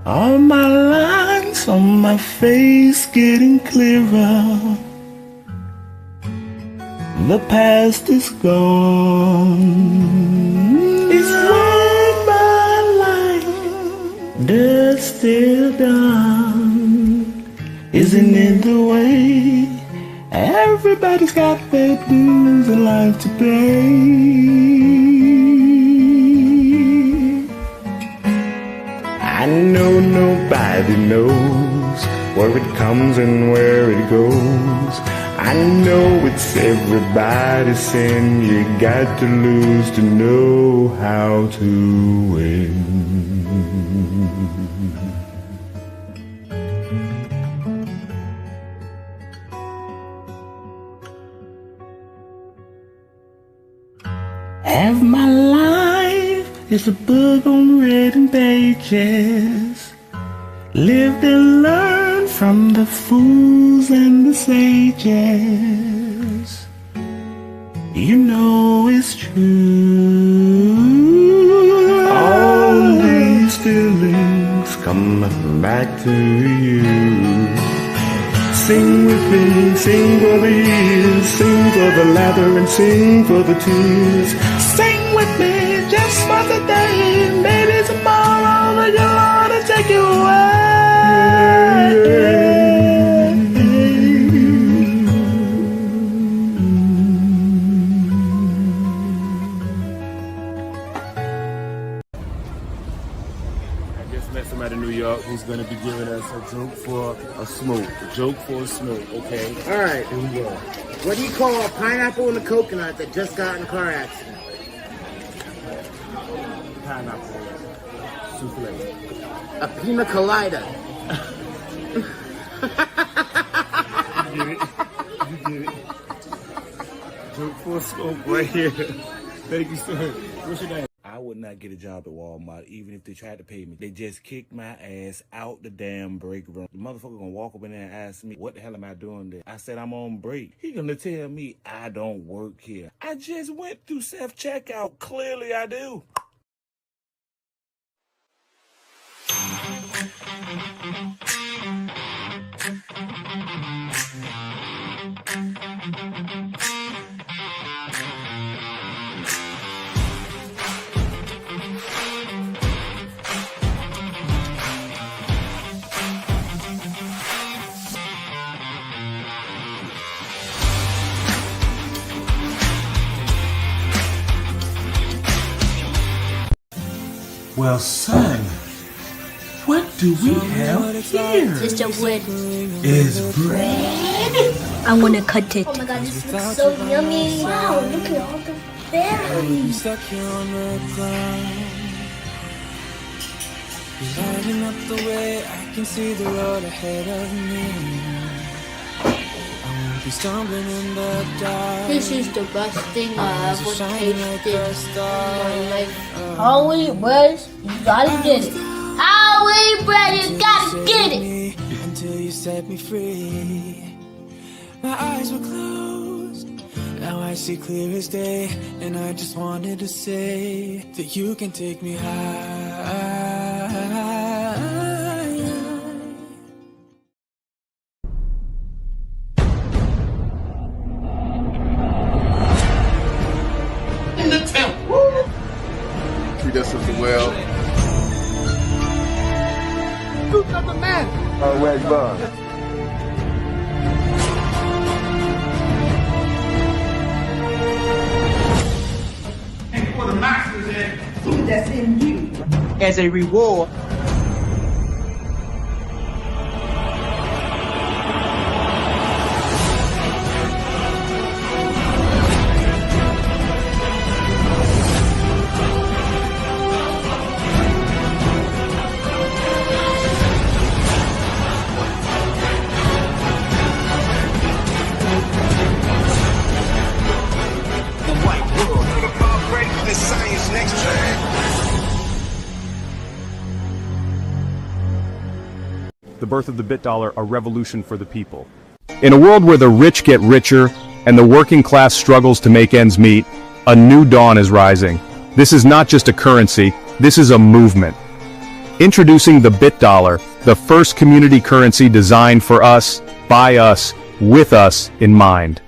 all my lines on my face getting clearer. The past is gone. It's when my life does still done. Isn't it the way? Everybody's got their dues in life to pay. I know nobody knows where it comes and where it goes. I know it's everybody's sin. You got to lose to know how to win. Half my life is a book on written pages. Lived and learned from the fools and the sages. You know it's true. All these feelings come back to you. Sing with me, sing for the years, sing for the laughter and sing for the tears. Sing with me just for the day, maybe tomorrow the Lord will take you away. I just met somebody in New York who's going to be giving us a joke for a smoke. A joke for a smoke, okay? All right. Here we go. What do you call a pineapple and a coconut that just got in a car accident? Pineapple souffle. A pina colada. You get it? You get it? Joke for a smoke right here. Thank you, sir. What's your name? I would not get a job at Walmart, even if they tried to pay me. They just kicked my ass out the damn break room. The motherfucker gonna walk up in there and ask me, what the hell am I doing there? I said, I'm on break. He gonna tell me I don't work here. I just went through self-checkout. Clearly I do. Well, son, what do we have here? Just a bread. Is bread? I want to cut it. Oh my god, this looks so yummy. Wow, look at all the berries. Stuck here on the ground. You're lighting up the way. I can see the road ahead of me. I won't be stumbling in the dark. This is the best thing I ever tasted in my life. Holy bread, you gotta get it. Holy bread, you gotta get it. Until you set me free. My eyes were closed. Now I see clear as day. And I just wanted to say that you can take me high. In the temple. Treat us as well. Who's the man? Where's Bud? For the masters and food that's in you. As a reward. The birth of the bit dollar, a revolution for the people. In a world where the rich get richer and the working class struggles to make ends meet, a new dawn is rising. This is not just a currency, this is a movement. Introducing the bit dollar, the first community currency designed for us, by us, with us in mind.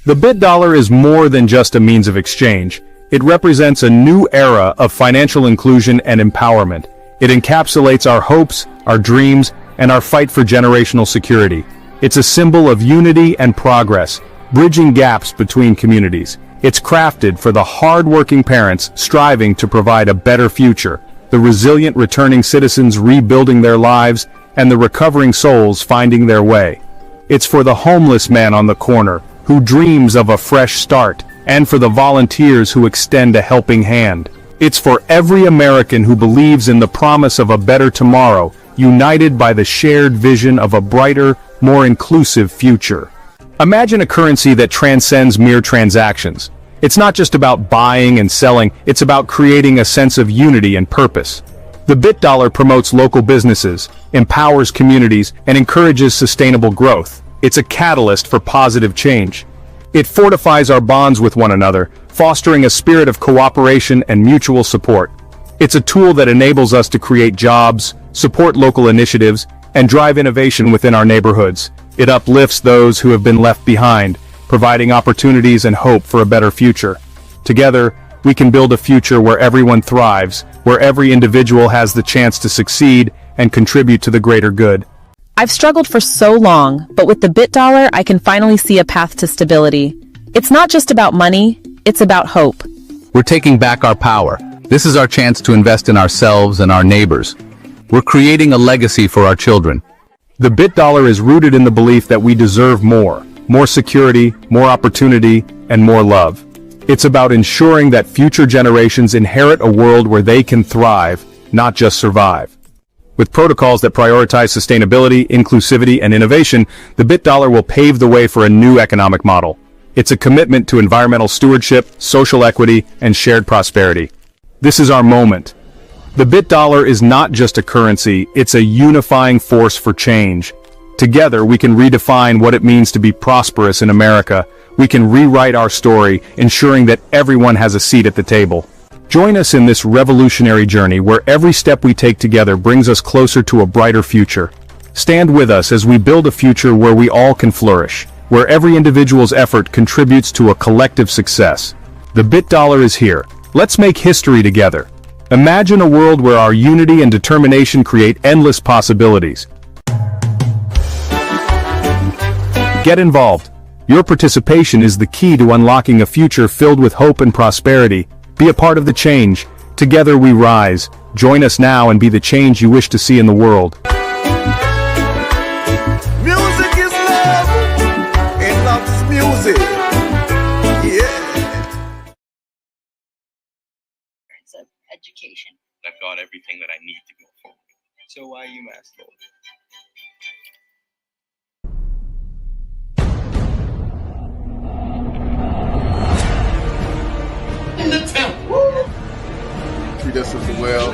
The bit dollar is more than just a means of exchange. It represents a new era of financial inclusion and empowerment. It encapsulates our hopes, our dreams, and our fight for generational security. It's a symbol of unity and progress, bridging gaps between communities. It's crafted for the hard-working parents striving to provide a better future, the resilient returning citizens rebuilding their lives, and the recovering souls finding their way. It's for the homeless man on the corner, who dreams of a fresh start, and for the volunteers who extend a helping hand. It's for every American who believes in the promise of a better tomorrow, united by the shared vision of a brighter, more inclusive future. Imagine a currency that transcends mere transactions. It's not just about buying and selling, it's about creating a sense of unity and purpose. The bit dollar promotes local businesses, empowers communities, and encourages sustainable growth. It's a catalyst for positive change. It fortifies our bonds with one another, fostering a spirit of cooperation and mutual support. It's a tool that enables us to create jobs, support local initiatives, and drive innovation within our neighborhoods. It uplifts those who have been left behind, providing opportunities and hope for a better future. Together, we can build a future where everyone thrives, where every individual has the chance to succeed and contribute to the greater good. I've struggled for so long, but with the bit dollar, I can finally see a path to stability. It's not just about money, it's about hope. We're taking back our power. This is our chance to invest in ourselves and our neighbors. we're creating a legacy for our children. The bit dollar is rooted in the belief that we deserve more security, more opportunity, and more love. It's about ensuring that future generations inherit a world where they can thrive, not just survive. With protocols that prioritize sustainability, inclusivity, and innovation, the bit dollar will pave the way for a new economic model. It's a commitment to environmental stewardship, social equity, and shared prosperity. This is our moment. The bit dollar is not just a currency, it's a unifying force for change. Together, we can redefine what it means to be prosperous in America. We can rewrite our story, ensuring that everyone has a seat at the table. Join us in this revolutionary journey where every step we take together brings us closer to a brighter future. Stand with us as we build a future where we all can flourish, where every individual's effort contributes to a collective success. The bit dollar is here. Let's make history together. Imagine a world where our unity and determination create endless possibilities. Get involved. Your participation is the key to unlocking a future filled with hope and prosperity. Be a part of the change. Together we rise. Join us now and be the change you wish to see in the world. Music is love, and love is music. Yeah. Of education. I've got everything that I need to go forward. So why UMass, Lord? In the temple. Treat us as well.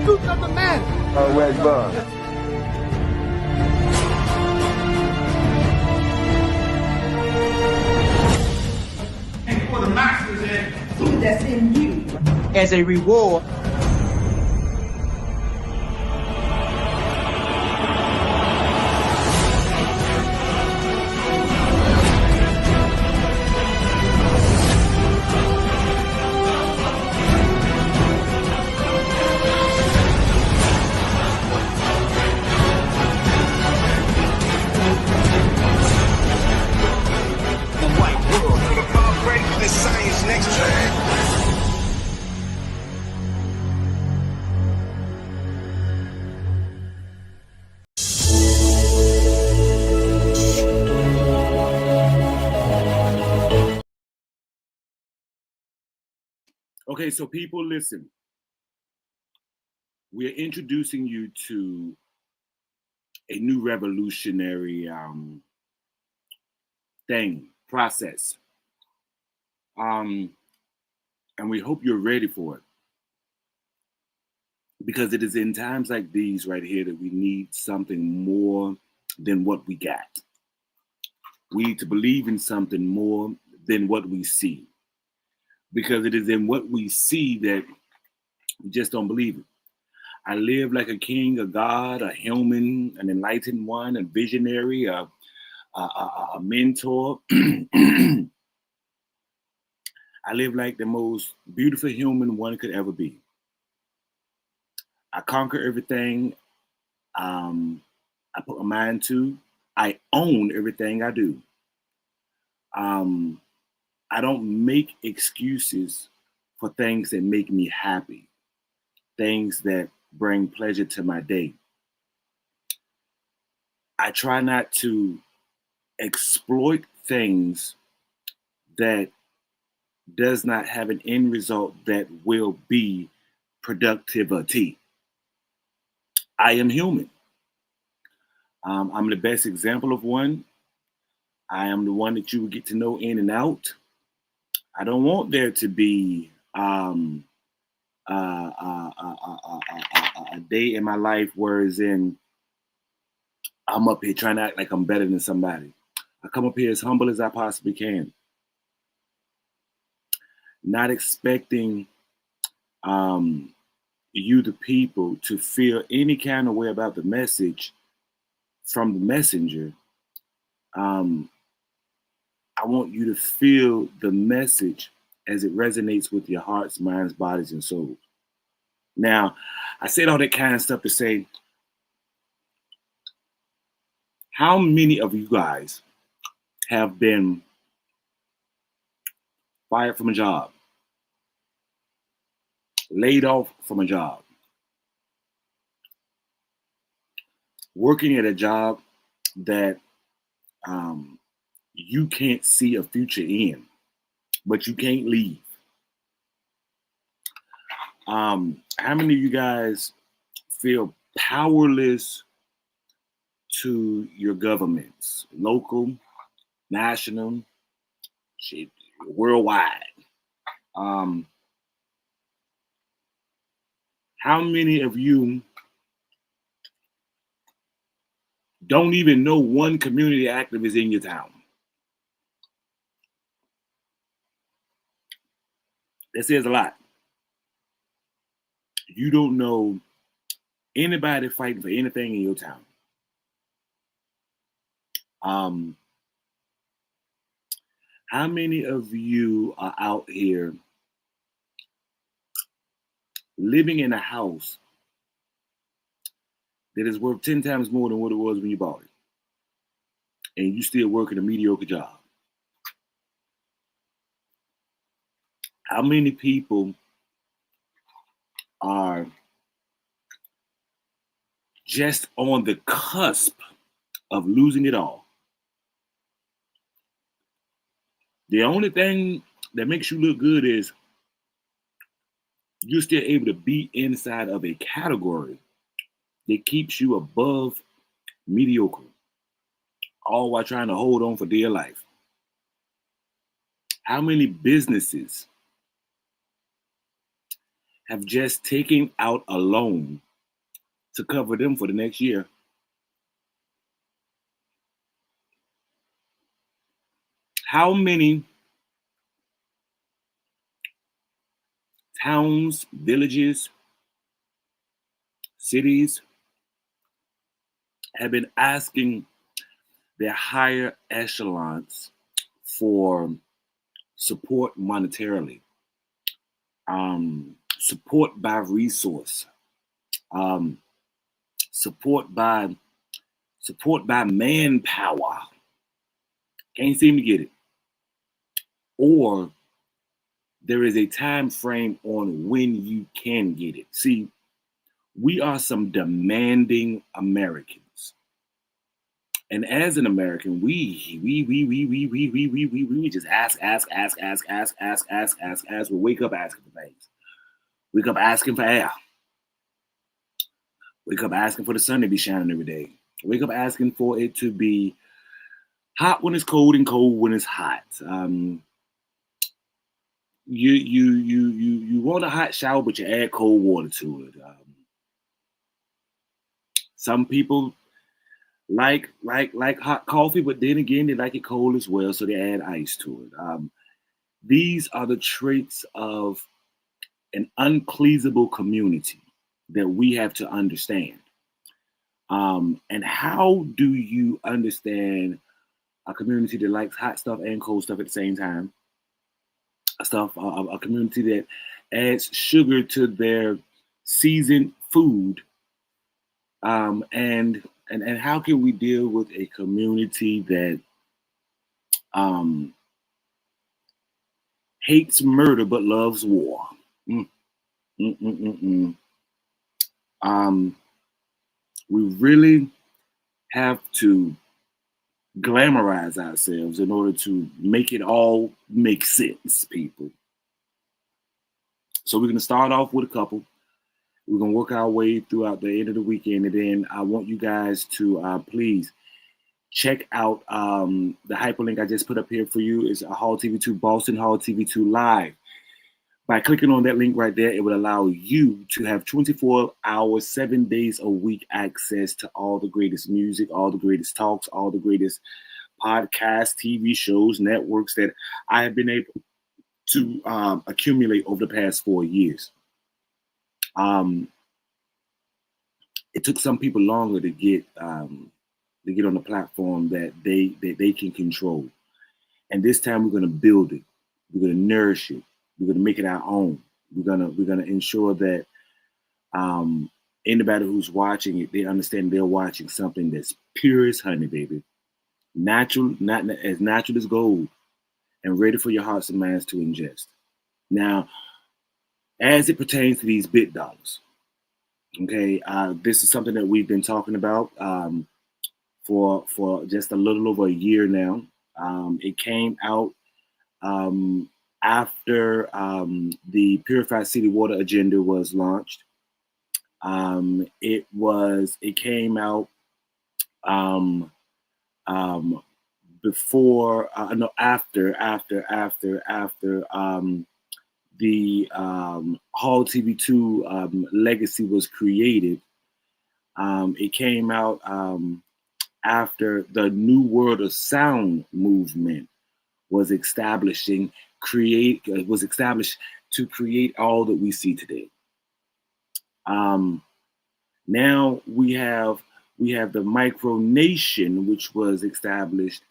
Who's not the man? Where's Bun? And for the masters and that's in you. As a reward. Okay, so people, listen. We're introducing you to a new revolutionary process. And we hope you're ready for it. Because it is in times like these right here that we need something more than what we got. We need to believe in something more than what we see. Because it is in what we see that we just don't believe it. I live like a king, a god, a human, an enlightened one, a visionary, a mentor. I live like the most beautiful human one could ever be. I conquer everything I put my mind to. I own everything I do. I don't make excuses for things that make me happy, things that bring pleasure to my day. I try not to exploit things that does not have an end result that will be productivity. I am human. I'm the best example of one. I am the one that you will get to know in and out. I don't want there to be a day in my life where I'm up here trying to act like I'm better than somebody. I come up here as humble as I possibly can. Not expecting you, the people, to feel any kind of way about the message from the messenger. I want you to feel the message as it resonates with your hearts, minds, bodies, and souls. Now, I said all that kind of stuff to say, how many of you guys have been fired from a job? laid off from a job, working at a job that you can't see a future in, but you can't leave. How many of you guys feel powerless to your governments, local, national, shit, worldwide? How many of you don't even know one community activist in your town? That says a lot. You don't know anybody fighting for anything in your town. How many of you are out here living in a house that is worth 10 times more than what it was when you bought it, and you still working a mediocre job? How many people are just on the cusp of losing it all? The only thing that makes you look good is you're still able to be inside of a category that keeps you above mediocre, all while trying to hold on for dear life. How many businesses have just taken out a loan to cover them for the next year? How many towns, villages, cities have been asking their higher echelons for support monetarily, support by resource, support by manpower? Can't seem to get it. Or there is a time frame on when you can get it. See, we are some demanding Americans. And as an American, we just ask. We wake up asking for things. Wake up asking for air. Wake up asking for the sun to be shining every day. Wake up asking for it to be hot when it's cold and cold when it's hot. You want a hot shower, but you add cold water to it. Some people like hot coffee, but then again, they like it cold as well, so they add ice to it. These are the traits of an unpleasable community that we have to understand. And how do you understand a community that likes hot stuff and cold stuff at the same time? A community that adds sugar to their seasoned food. And how can we deal with a community that hates murder but loves war? We really have to glamorize ourselves in order to make it all make sense, people. So we're going to start off with a couple. We're going to work our way throughout the end of the weekend. And then I want you guys to please check out the hyperlink I just put up here for you. It's a Hull TV2, Boston Hull TV2 Live. By clicking on that link right there, it would allow you to have 24 hours, 7 days a week access to all the greatest music, all the greatest talks, all the greatest podcasts, TV shows, networks that I have been able to accumulate over the past 4 years. It took some people longer to get on the platform that they can control. And this time we're going to build it. We're going to nourish it. We're going to make it our own. We're gonna ensure that anybody who's watching it, they understand they're watching something that's pure as honey, baby. Natural, not as natural as gold, and ready for your hearts and minds to ingest. Now, as it pertains to these bit dollars. Okay, this is something that we've been talking about for just a little over a year now. It came out after the Purified City Water agenda was launched. It came out before no after the Hull TV2 legacy was created. It came out after the New World of Sound movement was established to create all that we see today. Now we have the micronation, which was established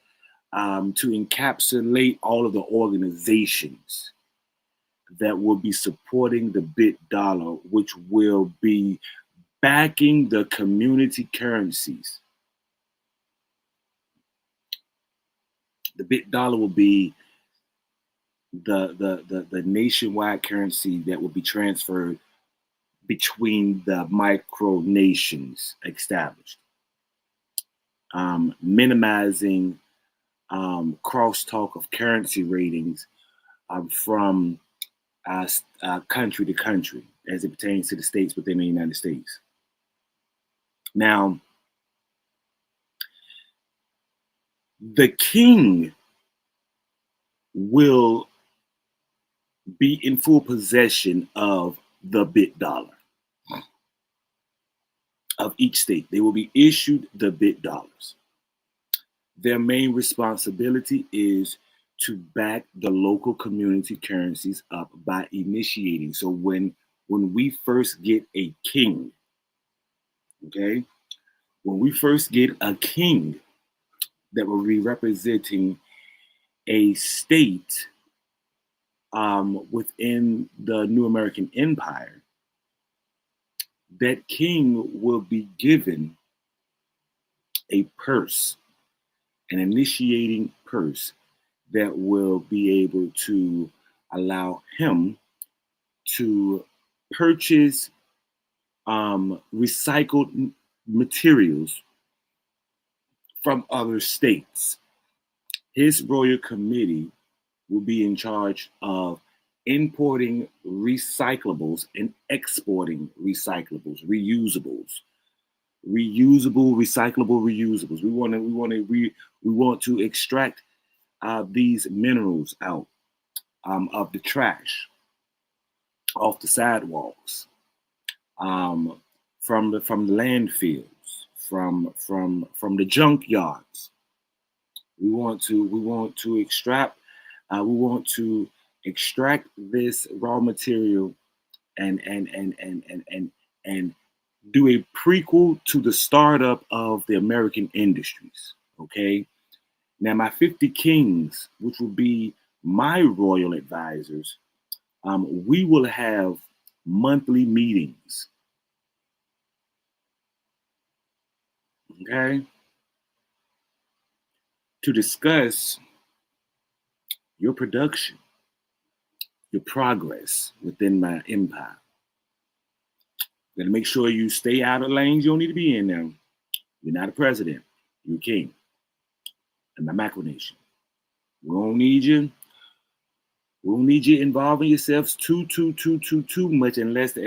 to encapsulate all of the organizations that will be supporting the bit dollar, which will be backing the community currencies. The bit dollar will be the nationwide currency that will be transferred between the micronations established, minimizing crosstalk of currency ratings from country to country as it pertains to the states within the United States. Now, the king will be in full possession of the bit dollar of each state. They will be issued the bit dollars. Their main responsibility is to back the local community currencies up by initiating. So when we first get a king, okay, when we first get a king that will be representing a state within the new American empire, that king will be given a purse, an initiating purse that will be able to allow him to purchase recycled materials from other states. His royal committee will be in charge of importing recyclables and exporting recyclables, reusables, recyclable reusables. We want to extract these minerals out of the trash, off the sidewalks, from the landfills, from the junkyards. We want to extract this raw material and do a prequel to the startup of the American industries. Okay. Now my 50 kings, which will be my royal advisors, we will have monthly meetings. Okay. To discuss your production, your progress within my empire. Gotta make sure you stay out of lanes you don't need to be in now. You're not a president, you're a king. And my macronation. We don't need you. We don't need you involving yourselves too much unless the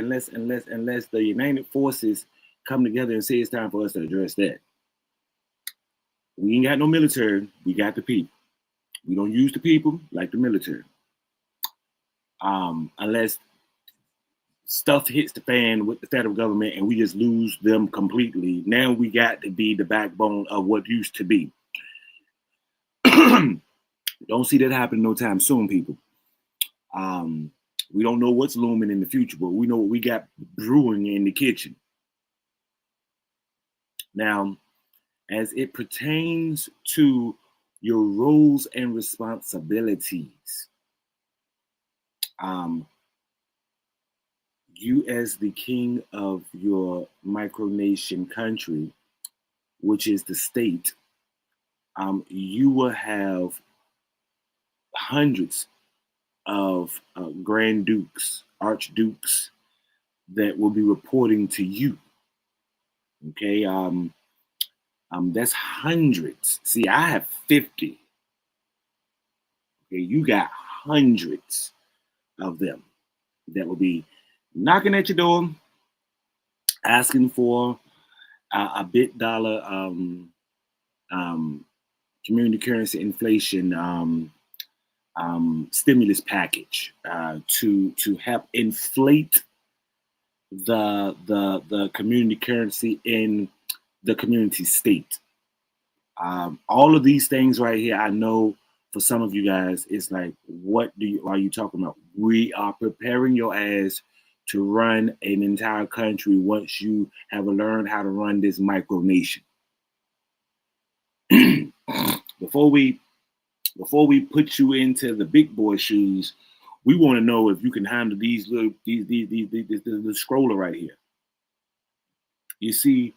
United Forces come together and say it's time for us to address that. We ain't got no military, we got the people. We don't use the people like the military. Unless stuff hits the fan with the federal government and we just lose them completely. Now we got to be the backbone of what used to be. Don't see that happen no time soon, people. We don't know what's looming in the future, but we know what we got brewing in the kitchen. Now, as it pertains to your roles and responsibilities, you as the king of your micronation country, which is the state, you will have hundreds of Grand Dukes, Archdukes that will be reporting to you. Okay, that's hundreds. See, I have 50. Okay, you got hundreds of them that will be knocking at your door, asking for a bit dollar community currency inflation stimulus package to help inflate the community currency in the community state. All of these things right here, I know for some of you guys, it's like, what are you talking about? We are preparing your ass to run an entire country once you have learned how to run this micronation. Before we put you into the big boy shoes, we want to know if you can handle these little the scroller right here. You see,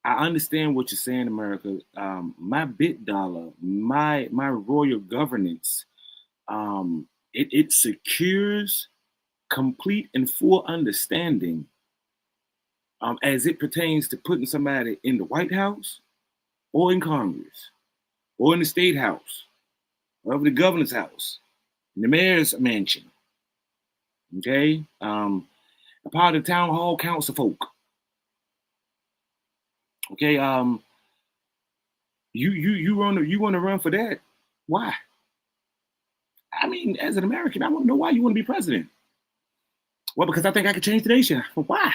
I understand what you're saying, America. My bit dollar, my royal governance, it secures complete and full understanding as it pertains to putting somebody in the White House or in Congress or in the State House or over the governor's house, in the mayor's mansion. Okay, a part of the town hall council folk. Okay, you want to run for that? Why? I mean, as an American, I want to know why you want to be president. Well, because I think I could change the nation. Well, why?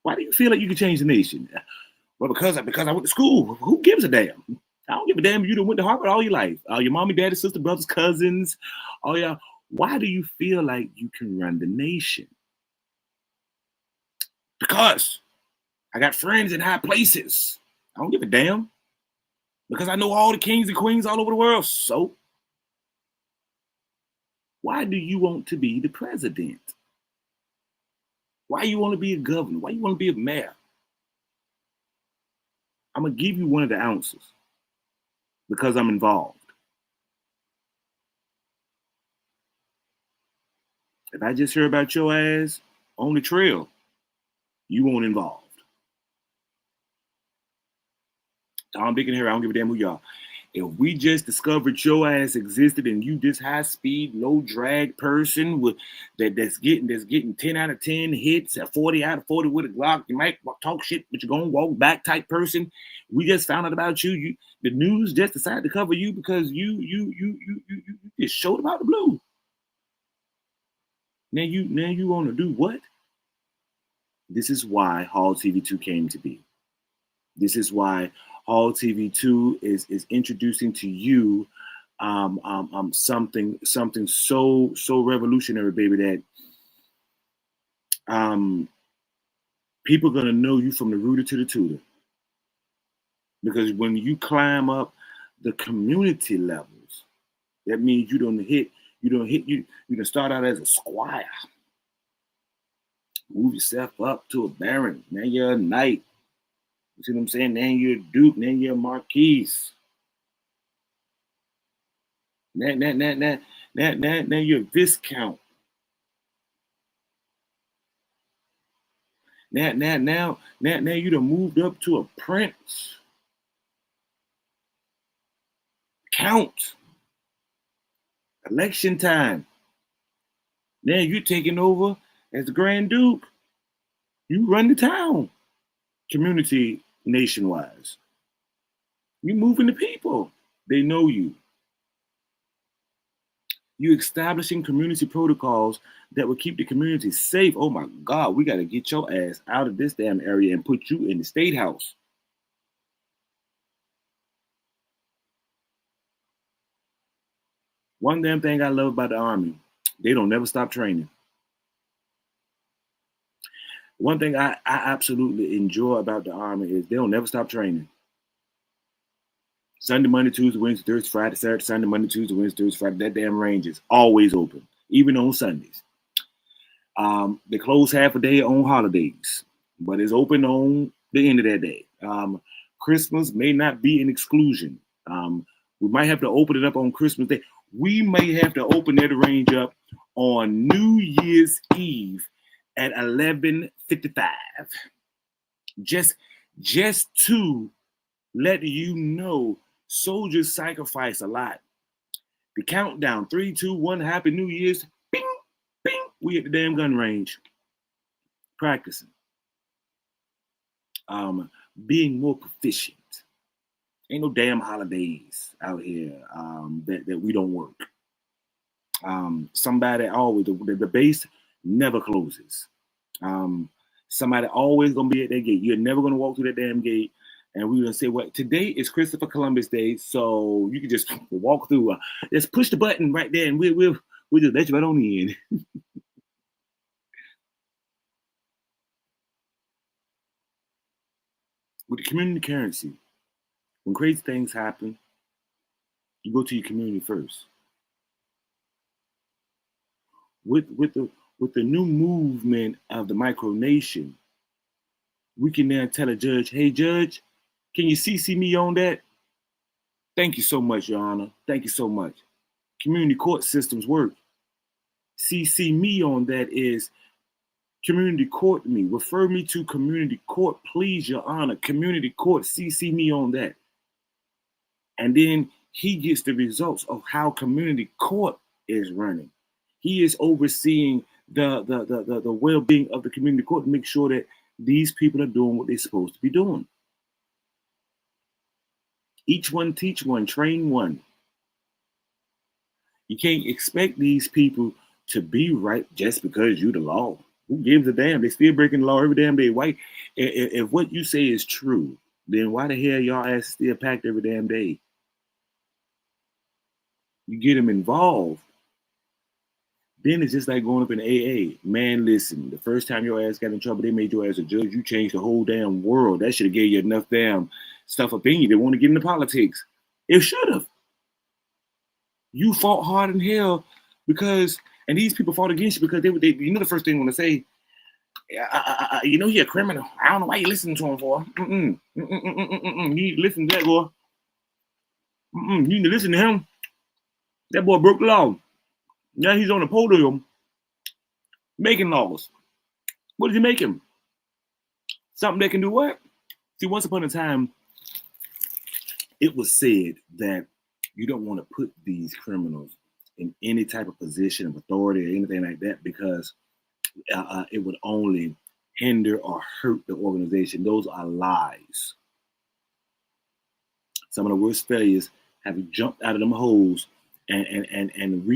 Why do you feel like you can change the nation? Well, because I went to school. Who gives a damn? I don't give a damn if you done went to Harvard all your life. Your mommy, daddy, sister, brothers, cousins. Oh yeah. Why do you feel like you can run the nation? Because I got friends in high places. I don't give a damn. Because I know all the kings and queens all over the world. So, why do you want to be the president? Why you want to be a governor? Why you want to be a mayor? I'm going to give you one of the ounces because I'm involved. If I just hear about your ass on the trail, you won't involved. Tom Bacon here, I don't give a damn who y'all. If we just discovered your ass existed and you this high speed, low drag person with that's getting 10 out of 10 hits at 40 out of 40 with a Glock, you might talk shit, but you're gonna walk back type person. We just found out about you. The news just decided to cover you because you just showed about the blue. Now you want to do what? This is why Hull TV2 came to be. This is why Hull TV2 is introducing to you something so revolutionary, baby, that people are gonna know you from the rooter to the tutor. Because when you climb up the community levels, that means you don't can start out as a squire, move yourself up to a baron, now you're a knight. You see what I'm saying? Then you're a duke, then you're a marquis. Now you're a viscount. Now you done moved up to a prince. Count. Election time. Now you're taking over as the Grand Duke. You run the town. Community nation-wise. You moving the people. They know you. You establishing community protocols that will keep the community safe. Oh my God, we got to get your ass out of this damn area and put you in the State House. One damn thing I love about the Army, they don't never stop training. One thing I absolutely enjoy about the Army is they don't never stop training. Sunday, Monday, Tuesday, Wednesday, Thursday, Friday, Saturday, Sunday, Monday, Tuesday, Wednesday, Thursday, Friday. That damn range is always open, even on Sundays. They close half a day on holidays, but it's open on the end of that day. Christmas may not be an exclusion. We might have to open it up on Christmas Day. We may have to open that range up on New Year's Eve at 11:55. Just to let you know, soldiers sacrifice a lot. The countdown, 3, 2, 1, Happy New Year's. Bing, bing. We at the damn gun range. Practicing. Being more proficient. Ain't no damn holidays out here that we don't work. Somebody always, the base never closes. Somebody always gonna be at that gate. You're never gonna walk through that damn gate. And we're gonna say, well, today is Christopher Columbus Day, so you can just walk through. Just push the button right there, and we'll just let you right on in. With the community currency, when crazy things happen, you go to your community first. With the new movement of the micronation, we can now tell a judge, hey, judge, can you CC me on that? Thank you so much, Your Honor. Thank you so much. Community court systems work. CC me on that is community court me. Refer me to community court, please, Your Honor. Community court, CC me on that. And then he gets the results of how community court is running. He is overseeing the well-being of the community court to make sure that these people are doing what they're supposed to be doing. Each one teach one, train one. You can't expect these people to be right just because you're the law. Who gives a damn? They still breaking the law every damn day. Why? If what you say is true, then why the hell y'all ass still packed every damn day? You get them involved, then it's just like going up in AA. Man, listen, the first time your ass got in trouble, they made your ass a judge. You changed the whole damn world. That should have gave you enough damn stuff up in you that want to get into politics. It should have. You fought hard in hell because, and these people fought against you because they you know the first thing they want to say, you know he a criminal. I don't know why you listening to him for. You need to listen to that boy. You need to listen to him. That boy broke the law. Now he's on the podium making laws. What did he make him? Something that can do what? See, once upon a time, it was said that you don't want to put these criminals in any type of position of authority or anything like that because it would only hinder or hurt the organization. Those are lies. Some of the worst failures have jumped out of them holes and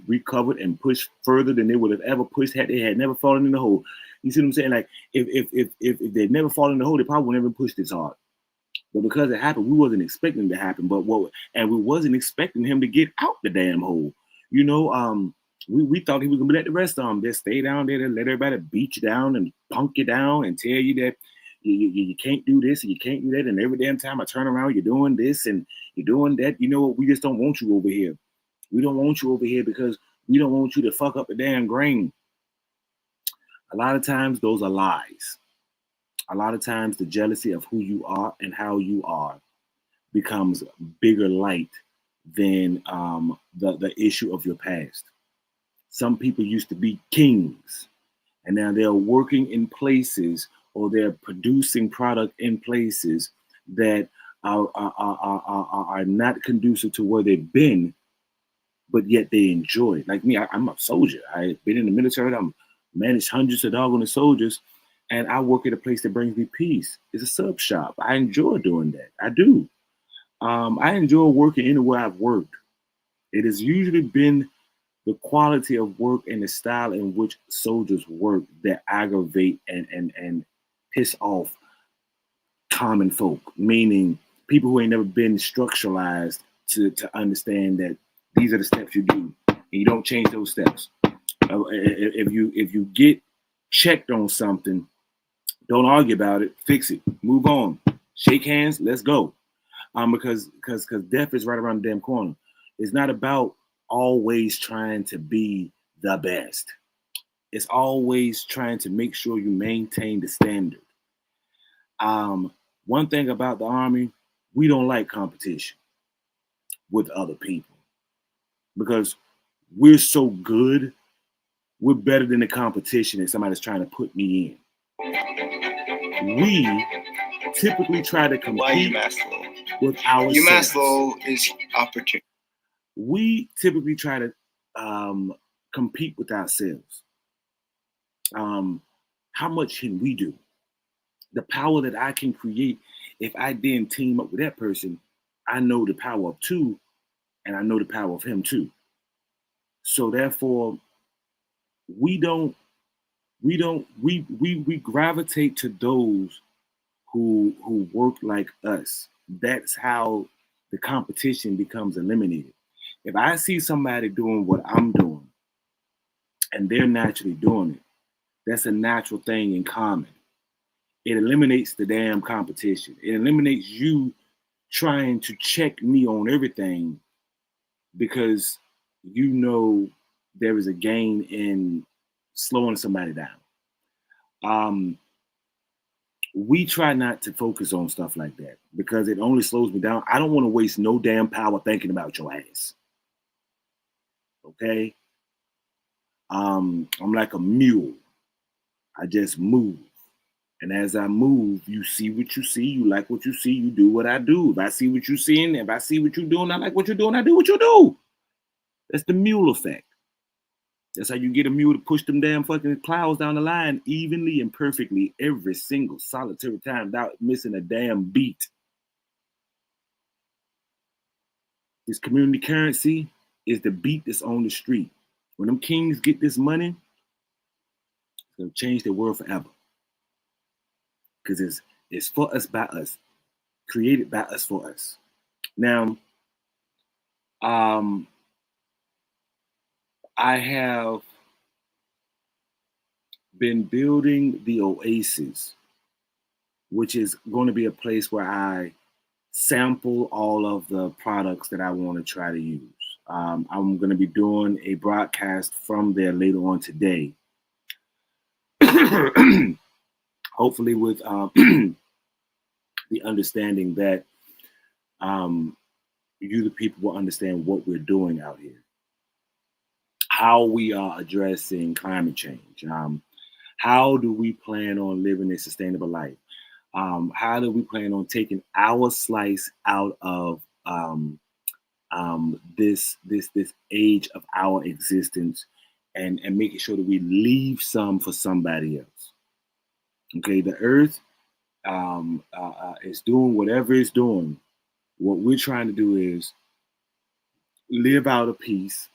recovered and pushed further than they would have ever pushed had they had never fallen in the hole. You see what I'm saying? Like if they'd never fallen in the hole, they probably would never pushed this hard. But because it happened, we wasn't expecting it to happen. And we wasn't expecting him to get out the damn hole. You know, we thought he was gonna be like the rest of them. Just stay down there and let everybody beat you down and punk you down and tell you that you can't do this and you can't do that. And every damn time I turn around, you're doing this and you're doing that. You know what? We just don't want you over here. We don't want you over here because we don't want you to fuck up the damn grain. A lot of times those are lies. A lot of times the jealousy of who you are and how you are becomes bigger light than the issue of your past. Some people used to be kings and now they're working in places or they're producing product in places that are not conducive to where they've been, but yet they enjoy it. Like me, I'm a soldier. I've been in the military. I'm managed hundreds of doggone soldiers, and I work at a place that brings me peace. It's a sub shop. I enjoy doing that. I do. I enjoy working anywhere I've worked. It has usually been the quality of work and the style in which soldiers work that aggravate and piss off common folk, meaning people who ain't never been structuralized to understand that these are the steps you do, and you don't change those steps. If you get checked on something, don't argue about it. Fix it. Move on. Shake hands. Let's go. Because death is right around the damn corner. It's not about always trying to be the best. It's always trying to make sure you maintain the standard. One thing about the Army, we don't like competition with other people. because we're so good. We're better than the competition that somebody's trying to put me in. We typically try to compete with ourselves. Maslow is opportunity. We typically try to compete with ourselves. How much can we do? The power that I can create, if I then team up with that person, I know the power of two, and I know the power of him too. So therefore, we gravitate to those who work like us. That's how the competition becomes eliminated. If I see somebody doing what I'm doing and they're naturally doing it, that's a natural thing in common. It eliminates the damn competition. It eliminates you trying to check me on everything because you know there is a gain in slowing somebody down. We try not to focus on stuff like that because it only slows me down. I don't want to waste no damn power thinking about your ass. Okay? I'm like a mule. I just move. And as I move, you see what you see, you like what you see, you do what I do. If I see what you're seeing, if I see what you're doing, I like what you're doing, I do what you do. That's the mule effect. That's how you get a mule to push them damn fucking clouds down the line evenly and perfectly every single solitary time without missing a damn beat. This community currency is the beat that's on the street. When them kings get this money, it's gonna change the world forever. Because it's for us, by us, created by us, for us. Now, I have been building the Oasis, which is going to be a place where I sample all of the products that I want to try to use. I'm going to be doing a broadcast from there later on today. Hopefully with the understanding that you, the people, will understand what we're doing out here, how we are addressing climate change, how do we plan on living a sustainable life, how do we plan on taking our slice out of this age of our existence and making sure that we leave some for somebody else. Okay, the earth is doing whatever it's doing. What we're trying to do is live out a piece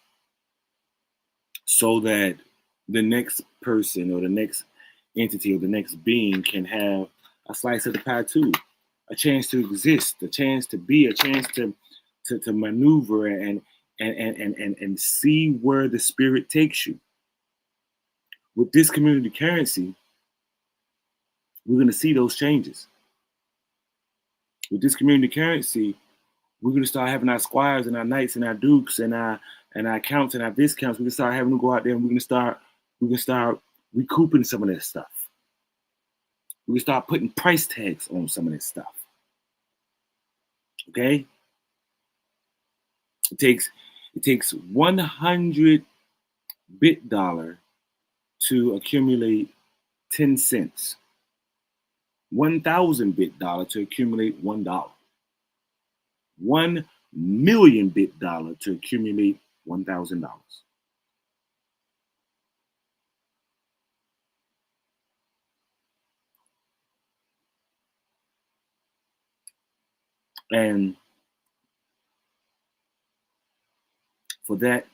so that the next person or the next entity or the next being can have a slice of the pie too, a chance to exist, a chance to be, a chance to maneuver and see where the spirit takes you. With this community currency, we're going to see those changes. With this community currency, we're going to start having our squires and our knights and our dukes and our counts and our viscounts. We're going to start having them go out there and we're going to start recouping some of that stuff. We're going to start putting price tags on some of this stuff. Okay? It takes 100 bit dollar to accumulate 10 cents. 1,000 bit dollar to accumulate $1. 1 million bit dollar to accumulate $1,000. And for that,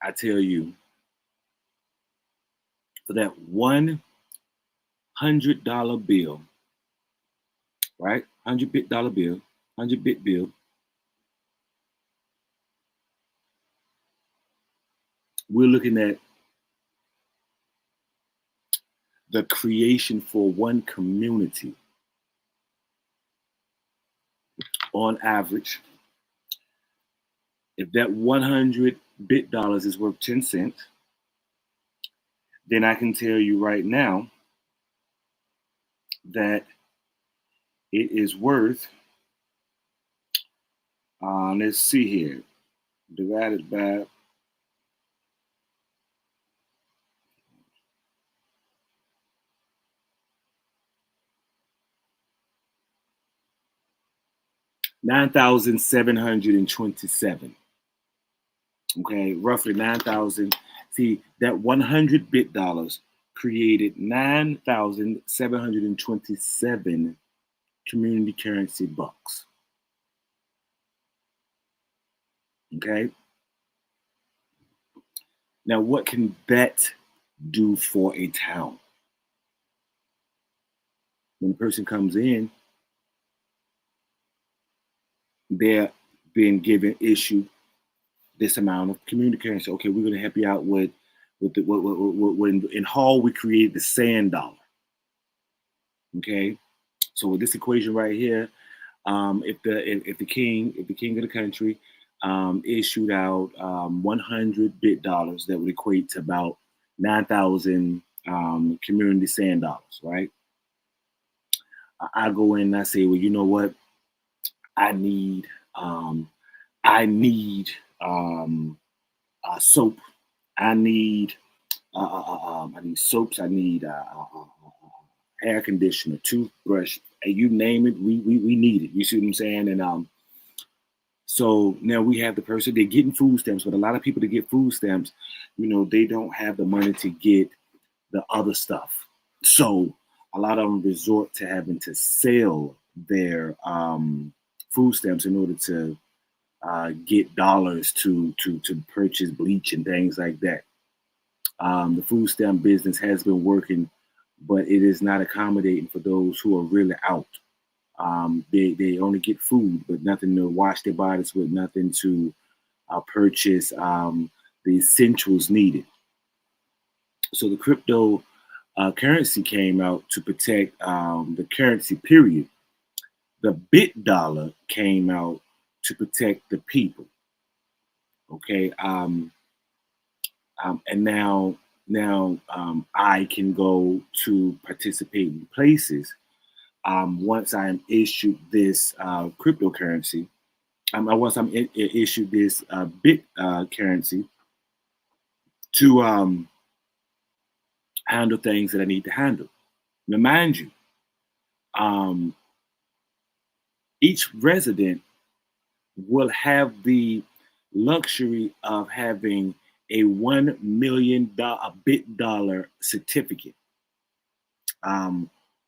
I tell you, for that $100 bill, right? 100 bit dollar bill, 100 bit bill. We're looking at the creation for one community. On average, if that 100 bit dollars is worth 10 cents, then I can tell you right now that it is worth, let's see here, divided by $9,727. Okay, roughly 9,000. See, that 100 bit dollars created 9,727 community currency bucks. Okay. Now, what can that do for a town? When a person comes in, they're being given issue this amount of community currency. Okay, we're going to help you out with the in Hull we created the sand dollar. Okay, so with this equation right here, if the king of the country issued out 100 bit dollars, that would equate to about 9,000 community sand dollars, right? I go in and I say, well, you know what? I need soap. I need soaps. I need air conditioner, toothbrush, and you name it, we need it. You see what I'm saying? And so now we have the person, they're getting food stamps, but a lot of people that get food stamps, you know, they don't have the money to get the other stuff. So a lot of them resort to having to sell their food stamps in order to get dollars to purchase bleach and things like that. The food stamp business has been working, but it is not accommodating for those who are really out. They only get food, but nothing to wash their bodies with, nothing to purchase the essentials needed. So the crypto currency came out to protect the currency, period. The bit dollar came out to protect the people. Okay, and now I can go to participate in places. Once I am issued this cryptocurrency, once I'm issued this bit currency to handle things that I need to handle. Now, mind you, each resident will have the luxury of having a $1 million bit dollar certificate,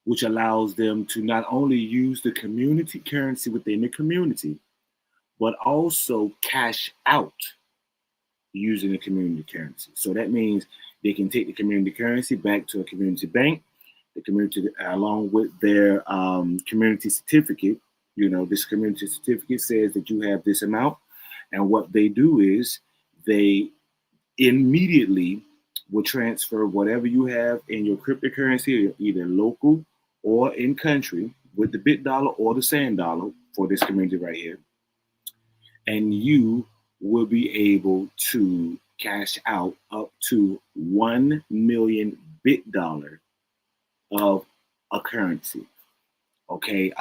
which allows them to not only use the community currency within the community, but also cash out using the community currency. So that means they can take the community currency back to a community bank, the community along with their community certificate. You know, this community certificate says that you have this amount, and what they do is they immediately will transfer whatever you have in your cryptocurrency, either local or in country, with the bit dollar or the sand dollar for this community right here. And you will be able to cash out up to 1 million bit dollar of a currency. Okay.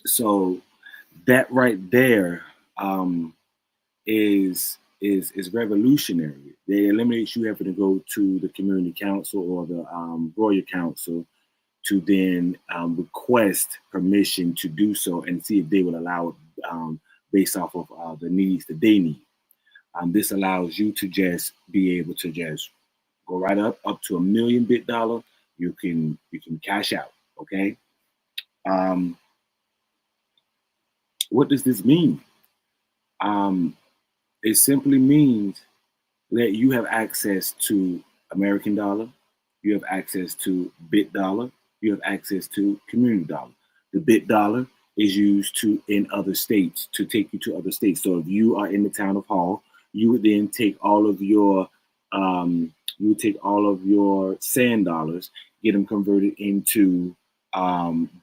So that right there is revolutionary. They eliminate you having to go to the community council or the royal council to then request permission to do so and see if they will allow it based off of the needs that they need. This allows you to just be able to just go right up to $1 million bit dollar. You can cash out. Okay. What does this mean? It simply means that you have access to American dollar, you have access to bit dollar, you have access to community dollar. The bit dollar is used in other states to take you to other states. So if you are in the town of Hull, you would then take all of your sand dollars, get them converted into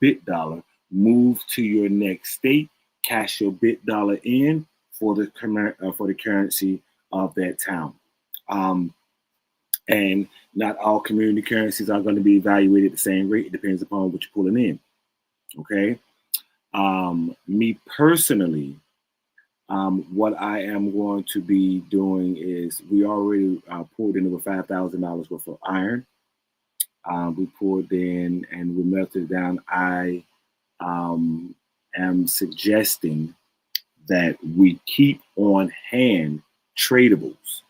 bit dollar, move to your next state, cash your bit dollar in for the currency of that town. And not all community currencies are going to be evaluated at the same rate. It depends upon what you're pulling in. Okay. Me personally, What I am going to be doing is we already poured in over $5,000 worth of iron. We poured in and we melted it down. I am suggesting that we keep on hand tradables.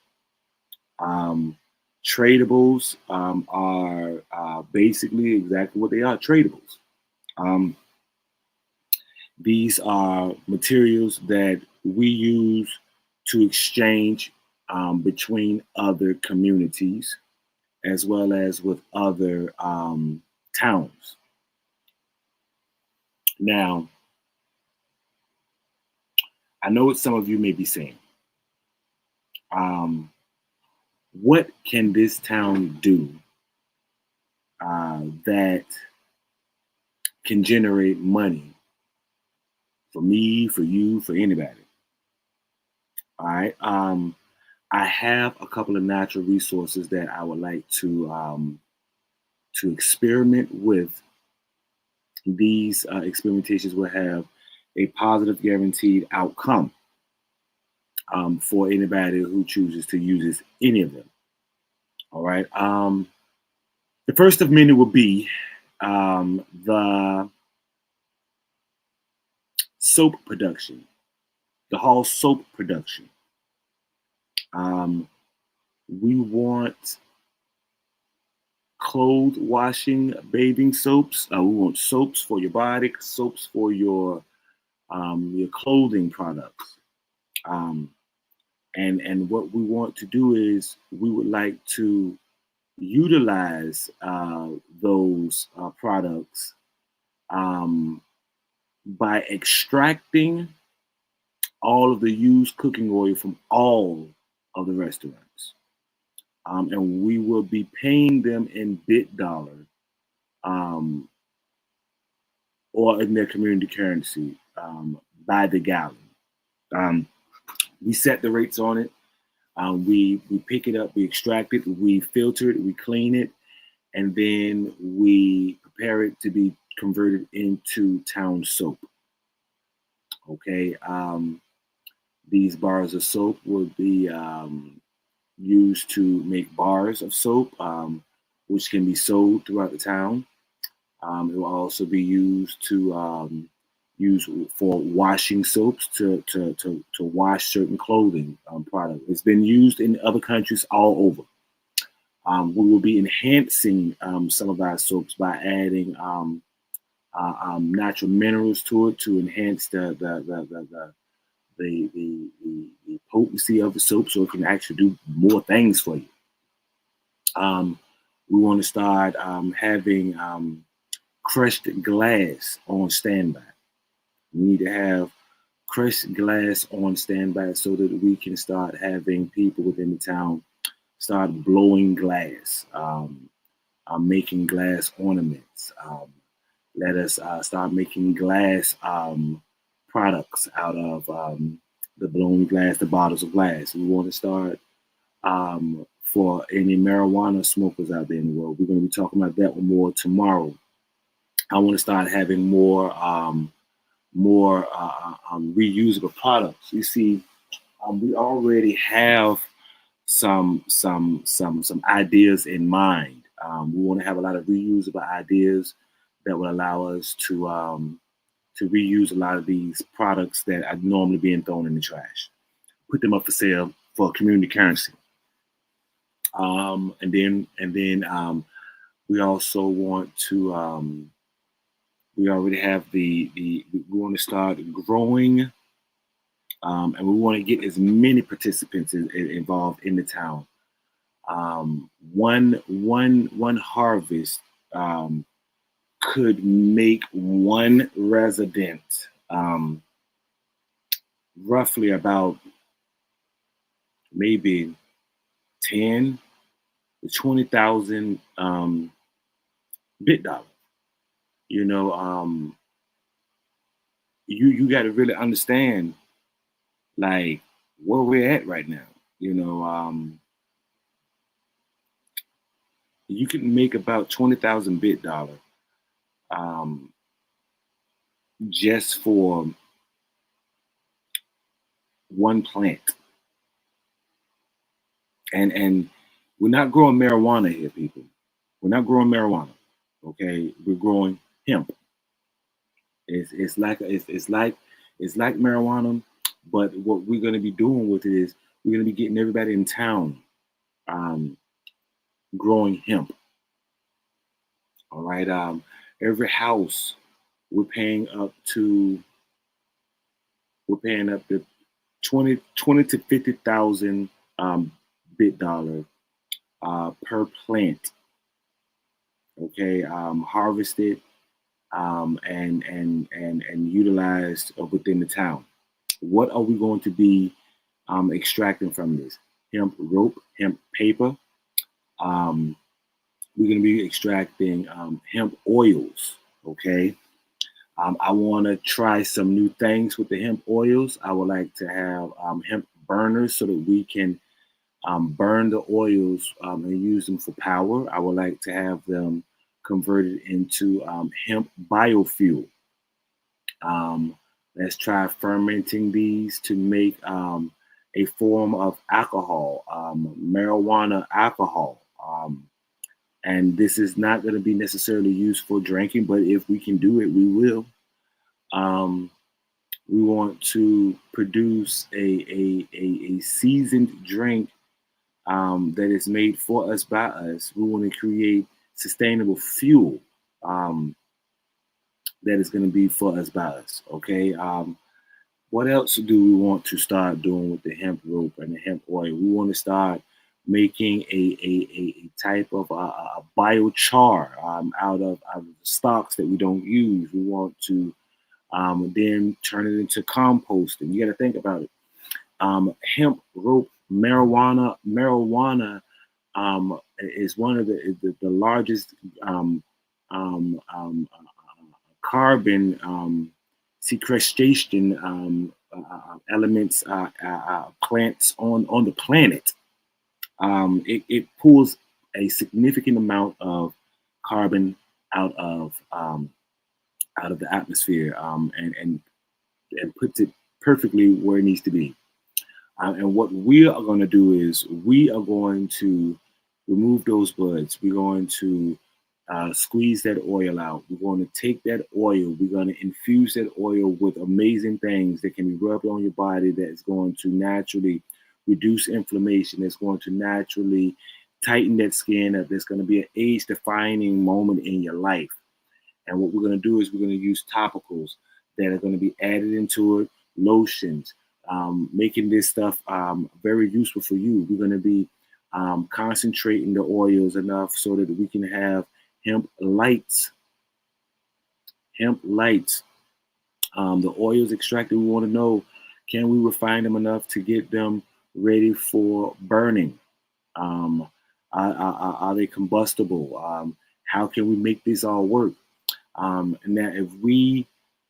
Tradables are basically exactly what they are, tradables. These are materials that we use to exchange between other communities as well as with other towns. Now, I know what some of you may be saying. What can this town do that can generate money for me, for you, for anybody? All right. I have a couple of natural resources that I would like to experiment with. These experimentations will have a positive guaranteed outcome for anybody who chooses to use any of them. All right. The first of many will be the soap production, the Hull soap production. We want clothes washing bathing soaps. We want soaps for your body, soaps for your clothing products. And what we want to do is we would like to utilize those products by extracting all of the used cooking oil from all of the restaurants. And we will be paying them in bit dollar or in their community currency by the gallon. We set the rates on it. We pick it up, we extract it, we filter it, we clean it, and then we prepare it to be converted into town soap. Okay. These bars of soap will be used to make bars of soap, which can be sold throughout the town. It will also be used to use for washing soaps to wash certain clothing products. It's been used in other countries all over. We will be enhancing some of our soaps by adding natural minerals to it to enhance the potency of the soap, so it can actually do more things for you. We want to start having crushed glass on standby. We need to have crushed glass on standby so that we can start having people within the town start blowing glass, making glass ornaments. Let us start making glass products out of the blown glass, the bottles of glass. We want to start for any marijuana smokers out there in the world. We're going to be talking about that one more tomorrow. I want to start having more reusable products. You see, we already have some ideas in mind. We want to have a lot of reusable ideas that will allow us to reuse a lot of these products that are normally being thrown in the trash. Put them up for sale for community currency. And then we also want to we already have we want to start growing, and we want to get as many participants involved in the town. One harvest could make one resident roughly about maybe 10 to 20,000 bit dollars. You know, you got to really understand like where we're at right now. You know, you can make about 20,000 bit dollar just for one plant. And we're not growing marijuana here, people. We're not growing marijuana. Okay, we're growing hemp. It's like marijuana, but what we're going to be doing with it is we're going to be getting everybody in town growing hemp. All right. Every house we're paying up to 20 to 50,000 bit dollar per plant. Okay, harvested and utilized within the town. What are we going to be extracting from this? Hemp rope, hemp paper. We're going to be extracting hemp oils. Okay. I want to try some new things with the hemp oils. I would like to have hemp burners so that we can burn the oils and use them for power. I would like to have them converted into hemp biofuel. Let's try fermenting these to make a form of alcohol, marijuana alcohol. And this is not going to be necessarily used for drinking, but if we can do it, we will. We want to produce a seasoned drink that is made for us by us. We want to create sustainable fuel that is going to be for us by us. Okay. What else do we want to start doing with the hemp rope and the hemp oil? We want to start making a type of a biochar out of the stocks that we don't use. We want to then turn it into composting. You got to think about it. Hemp rope, marijuana is one of the largest carbon sequestration elements, plants on the planet. It pulls a significant amount of carbon out of the atmosphere and puts it perfectly where it needs to be. And what we are going to do is we are going to remove those buds. We're going to squeeze that oil out. We're going to take that oil. We're going to infuse that oil with amazing things that can be rubbed on your body that is going to naturally reduce inflammation. That's going to naturally tighten that skin up. There's going to be an age-defining moment in your life. And what we're going to do is we're going to use topicals that are going to be added into it, lotions, making this stuff very useful for you. We're going to be concentrating the oils enough so that we can have hemp lights. Hemp lights. The oils extracted, we want to know, can we refine them enough to get them ready for burning? Are they combustible? How can we make this all work? And that if we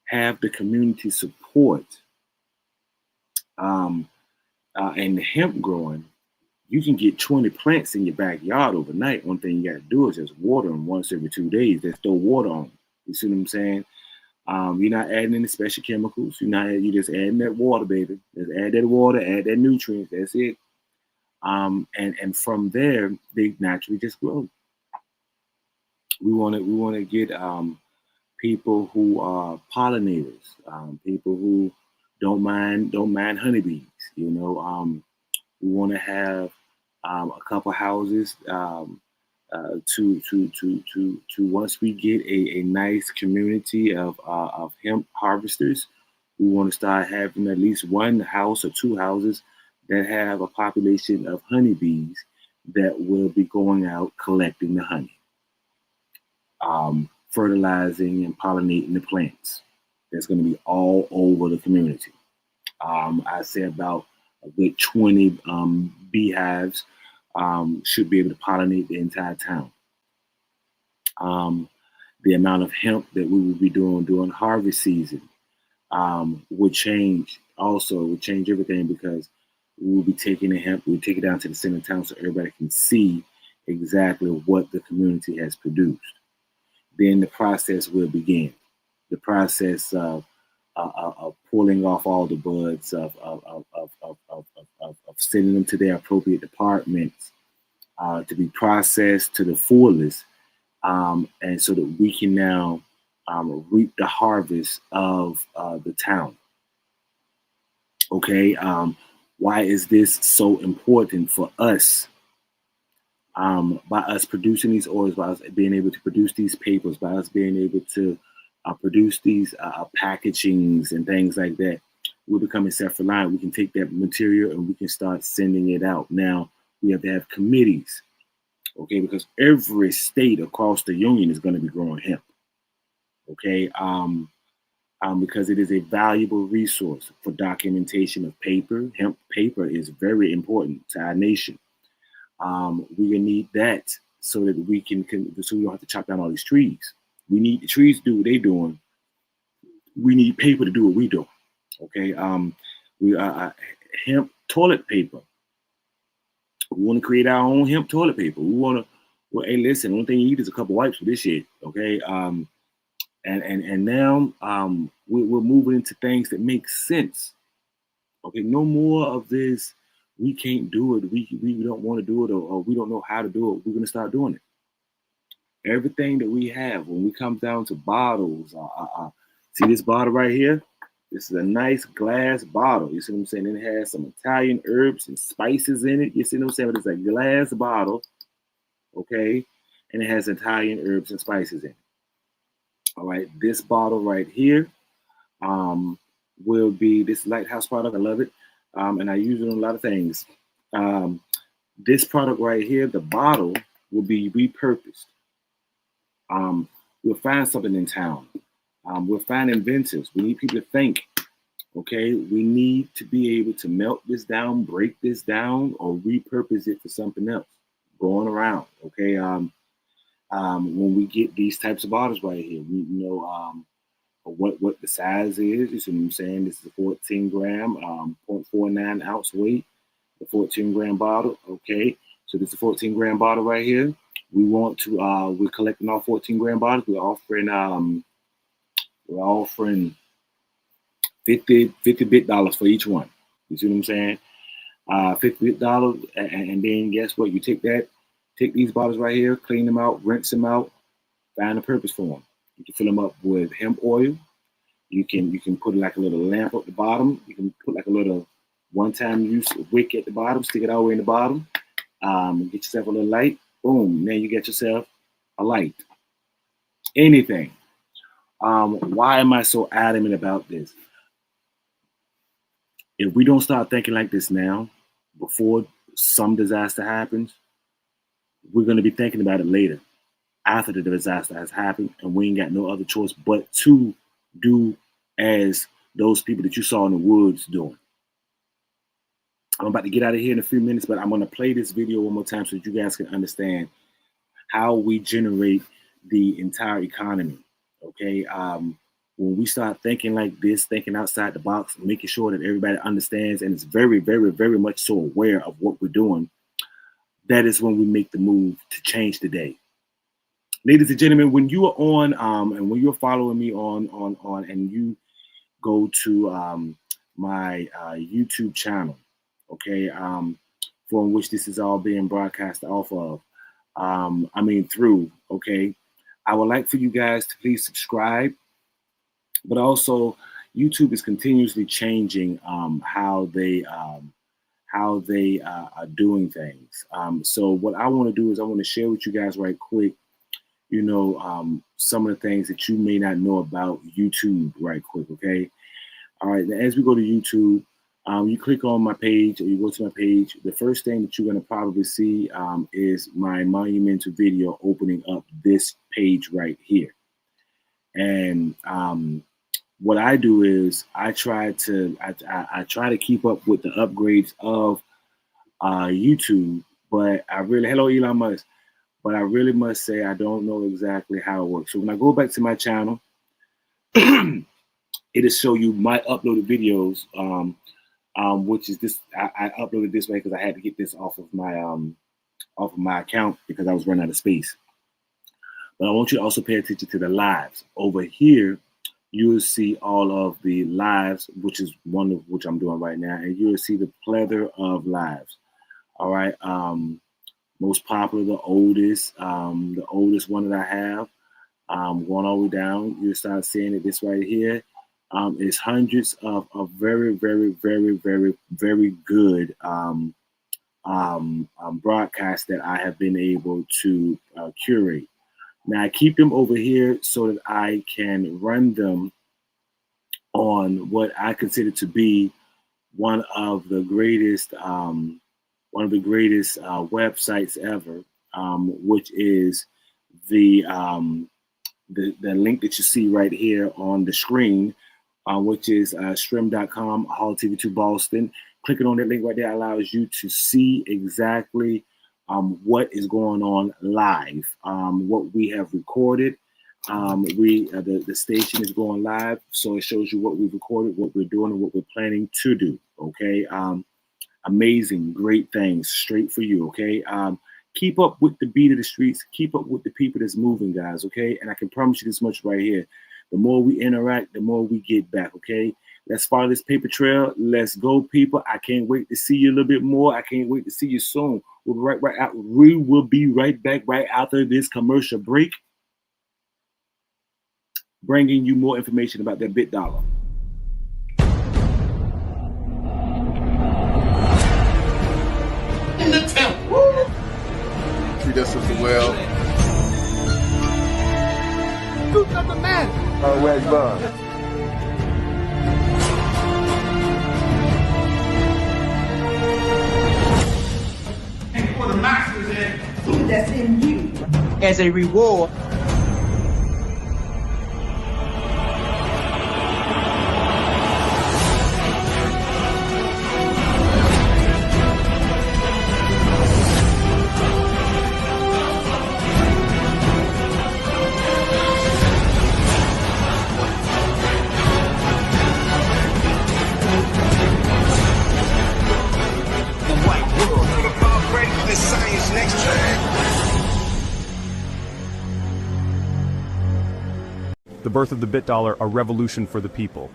have the community support and hemp growing, you can get 20 plants in your backyard overnight. One thing you got to do is just water them once every 2 days. Just throw water on them. You see what I'm saying? You're not adding any special chemicals. You're just adding that water, baby. Just add that water, add that nutrients. That's it. And from there, they naturally just grow. We want to get people who are pollinators, people who don't mind honeybees. You know, we want to have a couple houses to once we get a nice community of hemp harvesters. We want to start having at least one house or two houses that have a population of honeybees that will be going out collecting the honey, fertilizing and pollinating the plants. That's going to be all over the community. I say about a good 20 beehives should be able to pollinate the entire town. The amount of hemp that we will be doing during harvest season would change. Also, it would change everything because we will be taking the hemp, we'll take it down to the center of town so everybody can see exactly what the community has produced. Then the process will begin. The process of pulling off all the buds, of of sending them to their appropriate departments to be processed to the fullest, and so that we can now reap the harvest of the town. Okay, why is this so important for us? By us producing these oils, by us being able to produce these papers, by us being able to produce these packagings and things like that, we're becoming self-reliant. We can take that material and we can start sending it out. Now, we have to have committees, okay, because every state across the union is going to be growing hemp, okay, because it is a valuable resource for documentation of paper. Hemp paper is very important to our nation. We need that so that we can so we don't have to chop down all these trees. We need the trees to do what they're doing. We need paper to do what we're doing. Okay, we hemp toilet paper. We want to create our own hemp toilet paper. We want to. Well, hey, listen. The only thing you need is a couple wipes for this shit. Okay, and now we're moving into things that make sense. Okay, no more of this. We can't do it. We don't want to do it, or we don't know how to do it. We're gonna start doing it. Everything that we have, when we come down to bottles, see this bottle right here? This is a nice glass bottle. You see what I'm saying? It has some Italian herbs and spices in it. You see what I'm saying? But it's a glass bottle, okay? And it has Italian herbs and spices in it. All right, this bottle right here will be this Lighthouse product. I love it. And I use it on a lot of things. This product right here, the bottle, will be repurposed. We'll find something in town. We'll find inventors. We need people to think. Okay, we need to be able to melt this down, break this down, or repurpose it for something else. Going around. Okay, when we get these types of bottles right here, we know what the size is. You see what I'm saying? This is a 14 gram, 0.49 ounce weight, the 14 gram bottle. Okay, so this is a 14 gram bottle right here. We want to, we're collecting all 14 gram bottles. We're offering $50 bit dollars for each one. You see what I'm saying? $50 bit dollars, and then guess what? You take these bottles right here, clean them out, rinse them out, find a purpose for them. You can fill them up with hemp oil. You can put like a little lamp at the bottom. You can put like a little one-time use wick at the bottom. Stick it all the way in the bottom. Get yourself a little light. Boom. Now you get yourself a light. Anything. Why am I so adamant about this? If we don't start thinking like this now, before some disaster happens, we're going to be thinking about it later, after the disaster has happened, and we ain't got no other choice but to do as those people that you saw in the woods doing. I'm about to get out of here in a few minutes, but I'm going to play this video one more time so that you guys can understand how we generate the entire economy. Okay, when we start thinking like this, thinking outside the box, making sure that everybody understands and is very, very, very much so aware of what we're doing, that is when we make the move to change the day. Ladies and gentlemen, when you are on and when you're following me on and you go to my YouTube channel, okay, from which this is all being broadcast off of, through, okay, I would like for you guys to please subscribe, but also YouTube is continuously changing how they are doing things. So what I want to do is I want to share with you guys right quick, you know, some of the things that you may not know about YouTube right quick, okay? All right, now as we go to YouTube, you click on my page or you go to my page, the first thing that you're going to probably see is my monumental video opening up this page right here. And what I do is I try to keep up with the upgrades of YouTube, but hello Elon Musk, but I really must say I don't know exactly how it works. So when I go back to my channel, it'll show you my uploaded videos, which is this. I uploaded this way because I had to get this off of my account because I was running out of space. But I want you to also pay attention to the lives over here. you will see all of the lives, which is one of which I'm doing right now, and you will see the plethora of lives. All right. Most popular, the oldest one that I have, going all the way down. You'll start seeing it this right here. It's hundreds of very, very, very, very, very good broadcasts that I have been able to curate. Now I keep them over here so that I can run them on what I consider to be one of the greatest websites ever, which is the link that you see right here on the screen, which is stream.com, Hull TV2 Boston. Clicking on that link right there allows you to see exactly what is going on live, what we have recorded. The station is going live, so it shows you what we've recorded, what we're doing, and what we're planning to do. Okay, amazing, great things straight for you. Okay, keep up with the beat of the streets, keep up with the people that's moving, guys. Okay, and I can promise you this much right here: the more we interact, the more we get back. Okay. Let's follow this paper trail. Let's go, people. I can't wait to see you a little bit more. I can't wait to see you soon. We will be right back right after this commercial break, bringing you more information about that bit dollar. In the temple. Treat us as well. Who's got the man? Red Bun. For the masters and that's in you. As a reward. The birth of the bit dollar, a revolution for the people.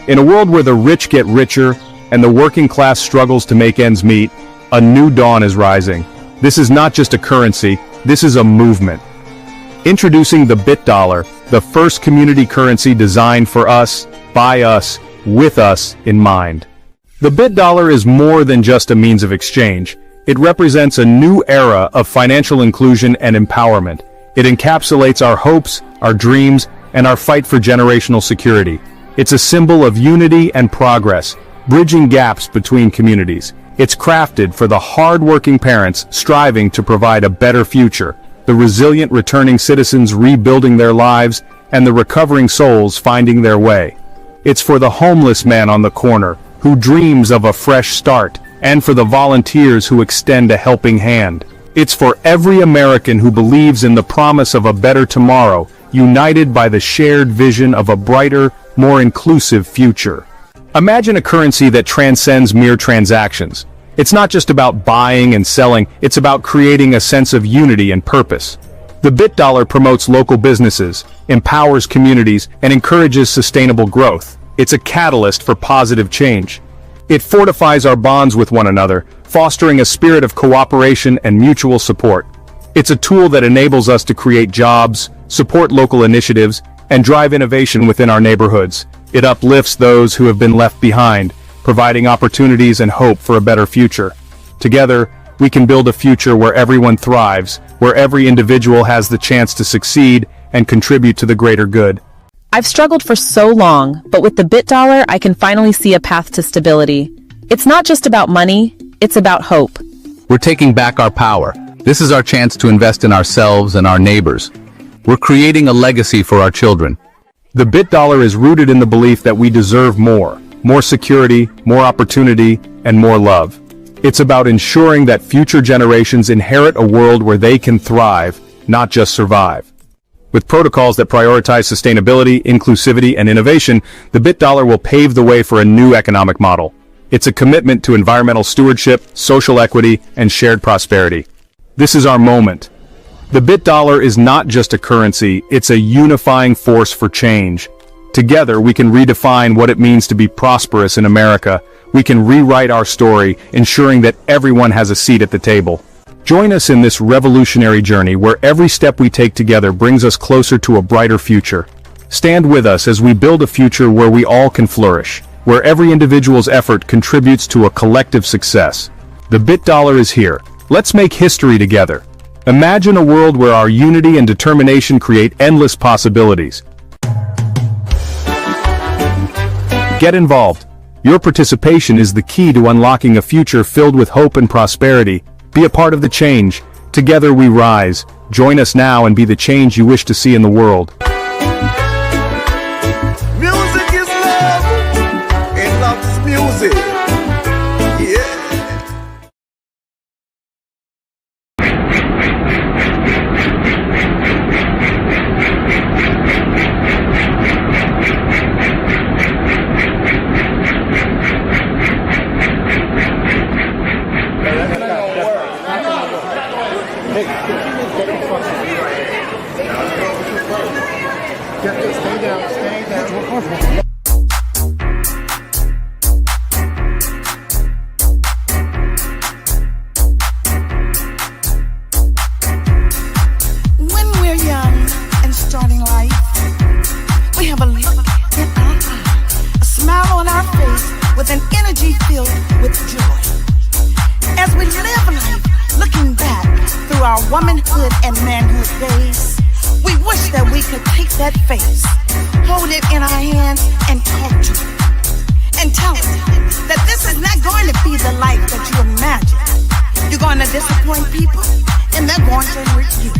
In a world where the rich get richer and the working class struggles to make ends meet, a new dawn is rising. This is not just a currency, this is a movement. Introducing the bit dollar, the first community currency designed for us, by us, with us in mind. The bit dollar is more than just a means of exchange. It represents a new era of financial inclusion and empowerment. It encapsulates our hopes, our dreams, and our fight for generational security. It's a symbol of unity and progress, bridging gaps between communities. It's crafted for the hard-working parents striving to provide a better future, the resilient returning citizens rebuilding their lives, and the recovering souls finding their way. It's for the homeless man on the corner, who dreams of a fresh start, and for the volunteers who extend a helping hand. It's for every American who believes in the promise of a better tomorrow, united by the shared vision of a brighter, more inclusive future. Imagine a currency that transcends mere transactions. It's not just about buying and selling, it's about creating a sense of unity and purpose. The bit dollar promotes local businesses, empowers communities, and encourages sustainable growth. It's a catalyst for positive change. It fortifies our bonds with one another, fostering a spirit of cooperation and mutual support. It's a tool that enables us to create jobs, support local initiatives, and drive innovation within our neighborhoods. It uplifts those who have been left behind, providing opportunities and hope for a better future. Together, we can build a future where everyone thrives, where every individual has the chance to succeed and contribute to the greater good. I've struggled for so long, but with the bit dollar, I can finally see a path to stability. It's not just about money, it's about hope. We're taking back our power. This is our chance to invest in ourselves and our neighbors. We're creating a legacy for our children. The bit dollar is rooted in the belief that we deserve more security, more opportunity, and more love. It's about ensuring that future generations inherit a world where they can thrive, not just survive. With protocols that prioritize sustainability, inclusivity, and innovation, the bit dollar will pave the way for a new economic model. It's a commitment to environmental stewardship, social equity, and shared prosperity. This is our moment. The bit dollar is not just a currency, it's a unifying force for change. Together, we can redefine what it means to be prosperous in America. We can rewrite our story, ensuring that everyone has a seat at the table. Join us in this revolutionary journey where every step we take together brings us closer to a brighter future. Stand with us as we build a future where we all can flourish, where every individual's effort contributes to a collective success. The bit dollar is here. Let's make history together. Imagine a world where our unity and determination create endless possibilities. Get involved. Your participation is the key to unlocking a future filled with hope and prosperity. Be a part of the change. Together we rise. Join us now and be the change you wish to see in the world. Music is love, and love is music. Yeah. When we're young and starting life, we have a look in our eye, a smile on our face, with an energy filled with joy. As we live life, looking back through our womanhood and manhood days, we wish that we could take that face, hold it in our hands, and talk to it, and tell it that this is not going to be the life that you imagine. You're going to disappoint people, and they're going to hurt you.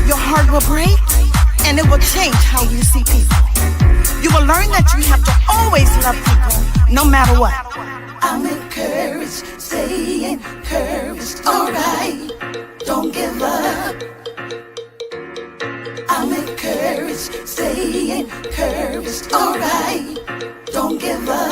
Your heart will break, and it will change how you see people. You will learn that you have to always love people, no matter what. I'm encouraged, stay encouraged, alright, don't give up. I'm encouraged, stay encouraged, alright, don't give up.